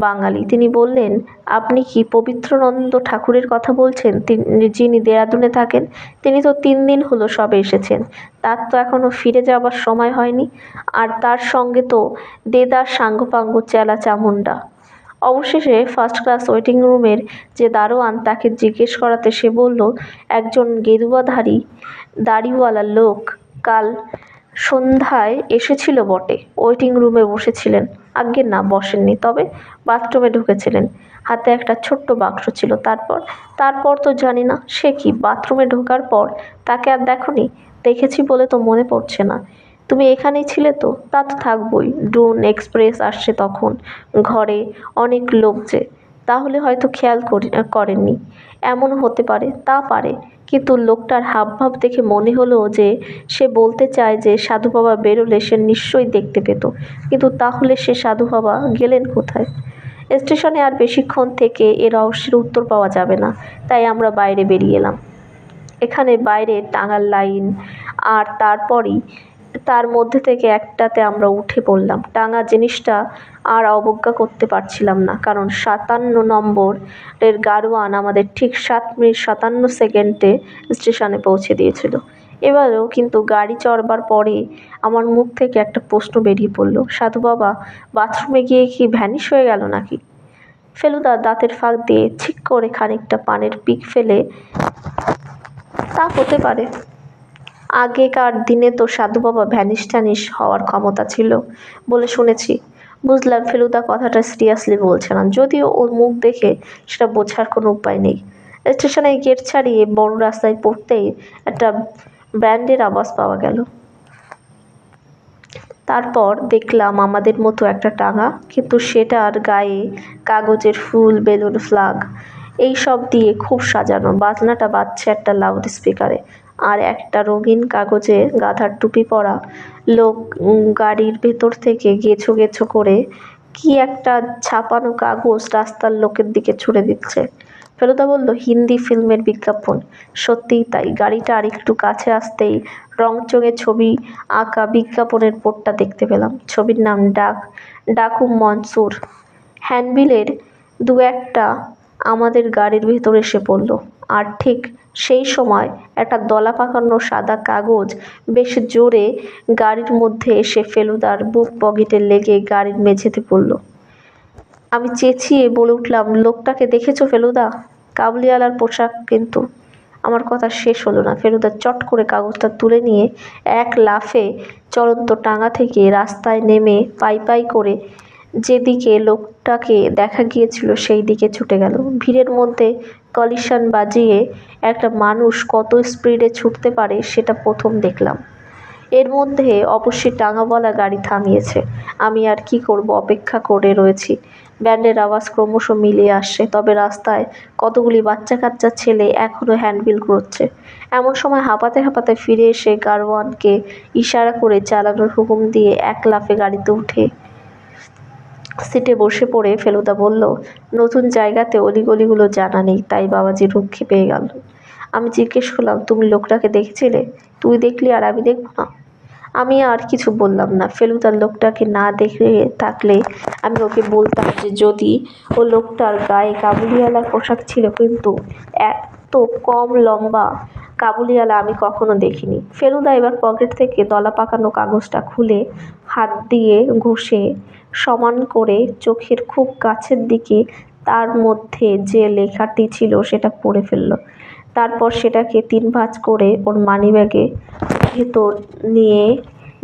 বাঙালি, তিনি বললেন, আপনি কি পবিত্রানন্দ ঠাকুরের কথা বলছেন, যিনি দেরাদুনে থাকেন? তিনি তো 3 দিন হলো সবে এসেছেন, তার তো এখনো ফিরে যাবার সময় হয়নি। আর তার সঙ্গে তো দেদার সাঙ্গপাঙ্গ চেলা চামুন্ডা। অবশেষে ফার্স্ট ক্লাস ওয়েটিং রুমের যে দারোয়ান, তাকে জিজ্ঞেস করাতে সে বলল, একজন গেরুয়াধারী দাড়িওয়ালা লোক কাল সন্ধ্যায় এসেছিল বটে, ওয়েটিং রুমে বসেছিলেন। আজ্ঞে না, বসেননি, তবে বাথরুমে ঢুকেছিলেন, হাতে একটা ছোট্ট বাক্স ছিল। তারপর তো জানি না। সে কি, বাথরুমে ঢোকার পর তাকে আর দেখোনি? দেখেছি বলে তো মনে পড়ছে না। তুমি এখানেই ছিলে তো? তা তো থাকবই, ডুন এক্সপ্রেস আসছে তখন, ঘরে অনেক লোক যে, তাহলে হয়তো খেয়াল করেননি। এমন হতে পারে। তা পারে, কিন্তু লোকটার হাবভাব দেখে মনে হলো যে সে বলতে চায় যে সাধু বাবা বেরোলে সে নিশ্চয়ই দেখতে পেত। কিন্তু তাহলে সে সাধু বাবা গেলেন কোথায়? স্টেশনে আর বেশিক্ষণ থেকে এ রহস্যের উত্তর পাওয়া যাবে না, তাই আমরা বাইরে বেরিয়ে এলাম। এখানে বাইরে টাঙার লাইন, আর তারপরই তার মধ্যে থেকে একটাতে আমরা উঠে পড়লাম। টাঙা জিনিসটা আর অবজ্ঞা করতে পারছিলাম না, কারণ ৫৭ নম্বরের গাড়োয়ান আমাদের ঠিক ৭ মিনিট ৫৭ সেকেন্ডে স্টেশনে পৌঁছে দিয়েছিল। এবারেও কিন্তু গাড়ি চড়বার পরে আমার মুখ থেকে একটা প্রশ্ন বেরিয়ে পড়ল, সাধু বাবা বাথরুমে গিয়ে কি ভ্যানিশ হয়ে গেল নাকি? ফেলুদা দাঁতের ফাঁক দিয়ে ছিক করে খানিকটা পানের পিক ফেলে, তা হতে পারে। আগেকার দিনে তো সাধু বাবা ভ্যানিশ ট্যানিশ হওয়ার ক্ষমতা ছিল বলে শুনেছি। বুঝলাম ফেলুদা কথাটা সিরিয়াসলি বলছে না, যদিও ওর মুখ দেখে সেটা বোঝার কোনো উপায় নেই। স্টেশনের গেট ছাড়িয়ে বড় রাস্তায় পড়তেই একটা ব্যান্ডের আওয়াজ পাওয়া গেল। তারপর দেখলাম আমাদের মতো একটা টাঙা, কিন্তু সেটার গায়ে কাগজের ফুল, বেলুন, ফ্ল্যাগ এইসব দিয়ে খুব সাজানো। বাজনাটা বাজছে একটা লাউড স্পিকারে, আর একটা রঙিন কাগজে গাধার টুপি পরা লোক গাড়ির ভেতর থেকে গেছো গেছো করে কি একটা ছাপানো কাগজ রাস্তার লোকের দিকে ছুড়ে দিচ্ছে। ফেলুদা বলল, হিন্দি ফিল্মের বিজ্ঞাপন। সত্যিই তাই। গাড়িটা আরেকটু কাছে আসতেই রংচঙে ছবি আঁকা বিজ্ঞাপনের বোর্ডটা দেখতে পেলাম। ছবির নাম ডাকু মনসুর। হ্যান্ডবিলের দু একটা আমাদের গাড়ির ভেতর এসে পড়ল, আর ঠিক সেই সময় একটা দলা পাকানো সাদা কাগজ বেশ জোরে গাড়ির মধ্যে এসে ফেলুদার বুক পকেটে লেগে গাড়ির মেঝেতে পড়ল। আমি চেঁচিয়ে বলে উঠলাম, লোকটাকে দেখেছো ফেলুদা? কাবুলিওয়ালার পোশাক কিন্তু। আমার কথা শেষ হলো না, ফেলুদা চট করে কাগজটা তুলে নিয়ে এক লাফে চলন্ত টাঙা থেকে রাস্তায় নেমে পাই পাই করে যেদিকে লোকটাকে দেখা গিয়েছিল সেই দিকে ছুটে গেল। ভিড়ের মধ্যে কলিশন বাজিয়ে একটা মানুষ কত স্পিডে ছুটতে পারে সেটা প্রথম দেখলাম। এর মধ্যে অবশ্যই টাঙাওয়ালা গাড়ি থামিয়েছে। আমি আর কি করব, অপেক্ষা করে রয়েছি। ব্যান্ডের আওয়াজ ক্রমশ মিলিয়ে আসছে, তবে রাস্তায় কতগুলি বাচ্চা কাচ্চা ছেলে এখনও হ্যান্ডবিল ঘুরোচ্ছে। এমন সময় হাঁপাতে হাঁপাতে ফিরে এসে গাড়োয়ানকে ইশারা করে চালানোর হুকুম দিয়ে এক লাফে গাড়িতে উঠে সিটে বসে পড়ে ফেলুদা বলল, নতুন জায়গাতে অলিগলিগুলো জানা নেই, তাই বাবাজি রক্ষে পেয়ে গেল। আমি জিজ্ঞেস করলাম, তুমি লোকটাকে দেখেছিলে? তুই দেখলি আর আমি দেখব না? আমি আর কিছু বললাম না। ফেলুদার লোকটাকে না দেখে থাকলে আমি ওকে বলতাম যে যদি ও লোকটার গায়ে কাবুলিওয়ালার পোশাক ছিল, কিন্তু এত কম লম্বা কাবুলিওয়ালা আমি কখনো দেখিনি। ফেলুদা এবার পকেট থেকে দলা পাকানো কাগজটা খুলে হাত দিয়ে ঘষে সমান করে চোখের খুব কাছের দিকে তার মধ্যে যে লেখাটি ছিল সেটা পড়ে ফেলল। তারপর সেটাকে 3 ভাঁজ করে ওর মানিব্যাগে ভেতর নিয়ে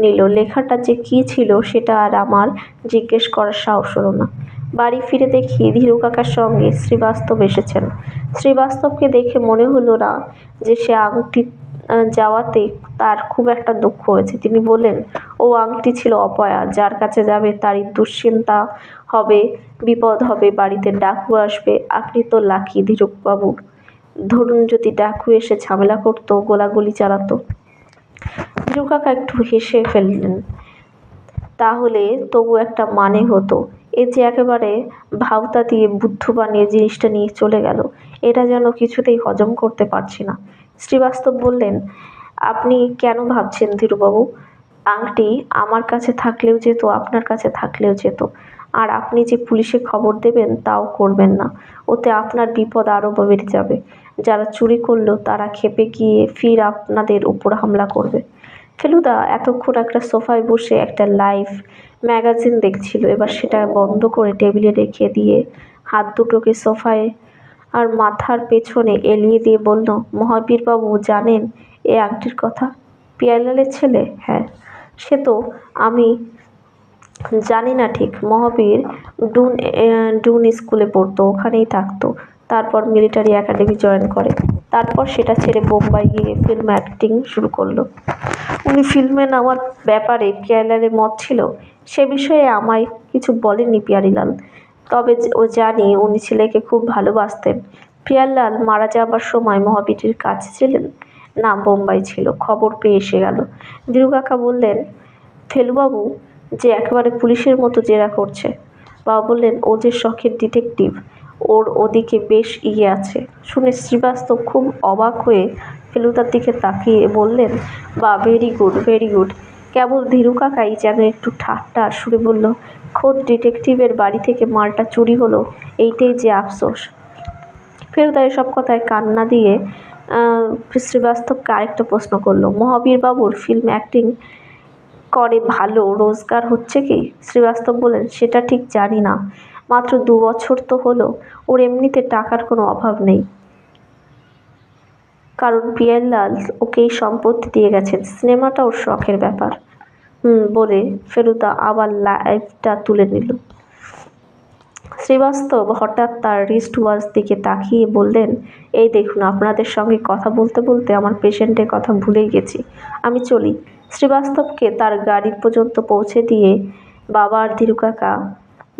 নিল। লেখাটা যে কী ছিল সেটা আর আমার জিজ্ঞেস করার সাহস হলো না। বাড়ি ফিরে দেখি ধীরু কাকার সঙ্গে শ্রীবাস্তব এসেছেন। শ্রীবাস্তবকে দেখে মনে হলো না যে সে আংটি যাওয়াতে তার খুব একটা দুঃখ হয়েছে। তিনি বললেন, ও আংটি ছিল অপয়া, যার কাছে যাবে তারই দুশ্চিন্তা হবে, বিপদ হবে, বাড়িতে ডাকু আসবে। আপনি তো লাকি ধীরুবাবু। ধরুন যদি ডাকু এসে ঝামেলা করতো, গোলাগুলি চালাতো। ধীরু কাকা একটু হেসে ফেললেন। তাহলে তবু একটা মানে হতো। এ যে একেবারে ভাওতা দিয়ে বুদ্ধ বানিয়ে জিনিসটা নিয়ে চলে গেল, এটা যেন কিছুতেই হজম করতে পারছি না। শ্রীবাস্তব বললেন, আপনি কেন ভাবছেন ধীরুবাবু? আংটি আমার কাছে থাকলেও যেত, আপনার কাছে থাকলেও যেত। আর আপনি যে পুলিশে খবর দেবেন তাও করবেন না। ওতে আপনার বিপদ আরও বেড়ে যাবে। যারা চুরি করলো তারা খেপে গিয়ে ফির আপনাদের উপর হামলা করবে। ফেলুদা এতক্ষণ একটা সোফায় বসে একটা লাইফ ম্যাগাজিন দেখছিল। এবার সেটা বন্ধ করে টেবিলে রেখে দিয়ে হাত দুটোকে সোফায় আর মাথার পেছনে এলিয়ে দিয়ে বলল, মহাবীরবাবু জানেন এ আংটির কথা? পিয়ালালের ছেলে? হ্যাঁ, সে তো আমি জানি না ঠিক। মহাবীর ডুন স্কুলে পড়তো, ওখানেই থাকতো। তারপর মিলিটারি একাডেমি জয়েন করে। তারপর সেটা ছেড়ে বোম্বাই গিয়ে ফিল্ম অ্যাক্টিং শুরু করলো। উনি ফিল্মে নামার ব্যাপারে পিয়ারিলালের মত ছিল। সে বিষয়ে আমায় কিছু বলেননি পিয়ারিলাল, তবে ও জানি উনি ছেলেকে খুব ভালোবাসতেন। পিয়ারিলাল মারা যাবার সময় মহাবীরের কাছে ছিলেন? না, বোম্বাই ছিল। খবর পেয়ে এসে গেল। ধীরু কাকা বললেন, ফেলুবাবু যে একেবারে পুলিশের মতো জেরা করছে। বাবা বললেন, ও যে শখের ডিটেকটিভ, ওর ওদিকে বেশ ইয়ে আছে। শুনে শ্রীবাস্তব খুব অবাক হয়ে ফেলুদার দিকে তাকিয়ে বললেন, বা ভেরি গুড ভেরি গুড। কেবল ধীরু কাকাই যেন একটু ঠাট্টা সুরে বলল, খোদ ডিটেকটিভের বাড়ি থেকে মালটা চুরি হলো, এইটাই যে আফসোস। ফেলুদা এসব কথায় কান্না দিয়ে শ্রীবাস্তবকে আরেকটা প্রশ্ন করলো, মহাবীর বাবুর ফিল্ম অ্যাক্টিং করে ভালো রোজগার হচ্ছে কি? শ্রীবাস্তব বললেন, সেটা ঠিক জানি না, মাত্র 2 বছর তো হলো। ওর এমনিতে টাকার কোনো অভাব নেই, কারণ পিয়ারলাল ওকে এই সম্পত্তি দিয়ে গেছেন। সিনেমাটা ওর শখের ব্যাপার। বলে ফেলুদা আবার লাইফটা তুলে নিল। শ্রীবাস্তব হঠাৎ তার রিস্ট ওয়াচ দিকে তাকিয়ে বললেন, এই দেখুন, আপনাদের সঙ্গে কথা বলতে বলতে আমার পেশেন্টের কথা ভুলেই গেছি, আমি চলি। শ্রীবাস্তবকে তার গাড়ি পর্যন্ত পৌঁছে দিয়ে বাবা আর ধীরু কাকা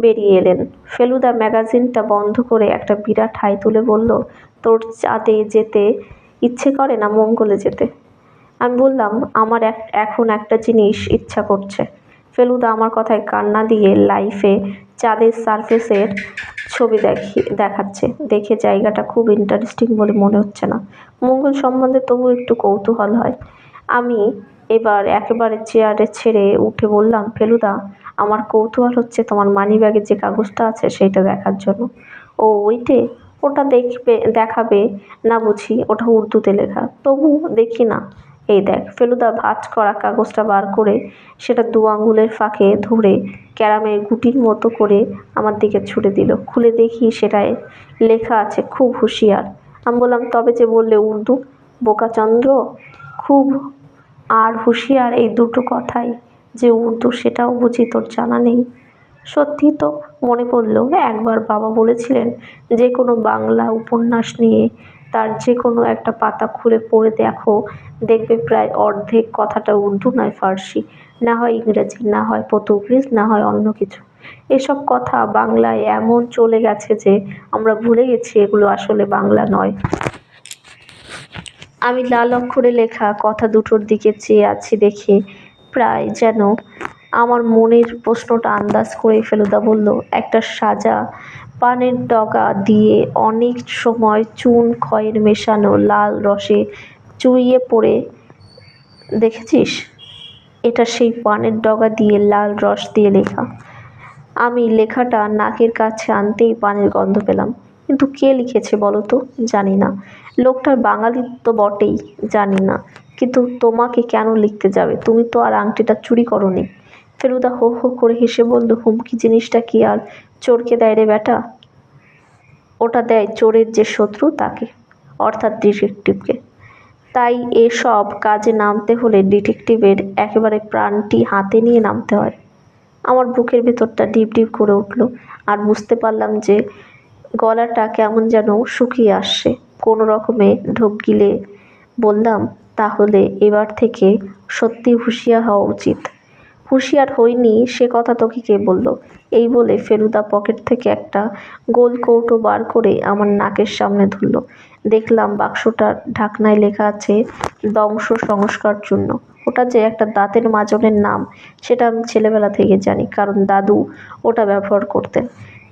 বেরিয়ে এলেন। ফেলুদা ম্যাগাজিনটা বন্ধ করে একটা বিরাট হাই তুলে বলল, তোর চাঁদে যেতে ইচ্ছে করে না মঙ্গলে যেতে? আমি বললাম, আমার এখন একটা জিনিস ইচ্ছা করছে। ফেলুদা আমার কথায় কান্না দিয়ে লাইফে চাঁদের সারফেসের ছবি দেখাচ্ছে। দেখে জায়গাটা খুব ইন্টারেস্টিং বলে মনে হচ্ছে না। মঙ্গল সম্বন্ধে তবু একটু কৌতূহল হয়। আমি এবার একেবারে চেয়ারে ছেড়ে উঠে বললাম, ফেলুদা, আমার কৌতূহল হচ্ছে তোমার মানিব্যাগে যে কাগজটা আছে সেইটা দেখার জন্য। ও ওইটে? ওটা দেখাবে না বুঝি? ওটা উর্দুতে লেখা, তবু দেখি না। এই দেখ। ফেলুদা ভাঁজ করা কাগজটা বার করে সেটা 2 আঙুলের ফাঁকে ধরে ক্যারামের গুটির মতো করে আমার দিকে ছুড়ে দিল। খুলে দেখি সেটায় লেখা আছে, খুব হুঁশিয়ার। আমি বললাম, তবে যে বললে উর্দু, বোকাচন্দ্র। খুব আর হুঁশিয়ার এই দুটো কথাই যে উর্দু সেটাও বুঝি তোর জানা নেই? সত্যি তো মনে পড়ল, একবার বাবা বলেছিলেন, যে কোনো বাংলা উপন্যাস নিয়ে তার যে কোনো একটা পাতা খুলে পড়ে দেখো, দেখবে প্রায় অর্ধেক কথাটা উর্দু নয় ফার্সি, না হয় ইংরেজি, না হয় পর্তুগিজ, না হয় অন্য কিছু। এসব কথা বাংলায় এমন চলে গেছে যে আমরা ভুলে গেছি এগুলো আসলে বাংলা নয়। আমি লাল অক্ষরে লেখা কথা দুটোর দিকে চেয়ে আছি দেখে প্রায় যেন আমার মনের প্রশ্নটা আন্দাজ করে ফেলুদা বলল, একটা সাজা পানের ডগা দিয়ে অনেক সময় চুন খয়ের মেশানো লাল রসে চুইয়ে পড়ে দেখেছিস? এটা সেই পানের ডগা দিয়ে লাল রস দিয়ে লেখা। আমি লেখাটা নাকের কাছে আনতেই পানের গন্ধ পেলাম। কিন্তু কে লিখেছে বলো তো? জানি না। লোকটার বাঙালি তো বটেই, জানি না। কিন্তু তোমাকে কেন লিখতে যাবে? তুমি তো আর আংটিটা চুরি করোনি। ফেলুদা হো হো করে হেসে বলল, হুমকি জিনিসটা কি আর চোরকে দেয় রে বেটা? ওটা দেয় চোরের যে শত্রু তাকে, অর্থাৎ ডিটেকটিভকে। তাই এসব কাজে নামতে হলে ডিটেকটিভের একেবারে প্রাণটি হাতে নিয়ে নামতে হয়। আমার বুকের ভেতরটা ডিপ ডিপ করে উঠল, আর বুঝতে পারলাম যে গলাটা কেমন যেন শুকিয়ে আসছে। কোনো রকমে ঢোক গিলে বললাম, তাহলে এবার থেকে সত্যি হুঁশিয়ার হওয়া উচিত। হুঁশিয়ার হইনি সে কথা তোকে কে বলল? এই বলে ফেলুদা পকেট থেকে একটা গোল কৌটো বার করে আমার নাকের সামনে ধরল। দেখলাম বাক্সটার ঢাকনায় লেখা আছে, দংশ সংস্কার চূর্ণ। ওটা যে একটা দাঁতের মাজনের নাম সেটা আমি ছেলেবেলা থেকে জানি, কারণ দাদু ওটা ব্যবহার করতেন।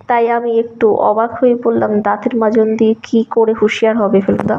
তাই আমি একটু অবাক হয়ে বললাম, দাঁতের মাজন দিয়ে কি করে হুঁশিয়ার হবে ফেলুদা?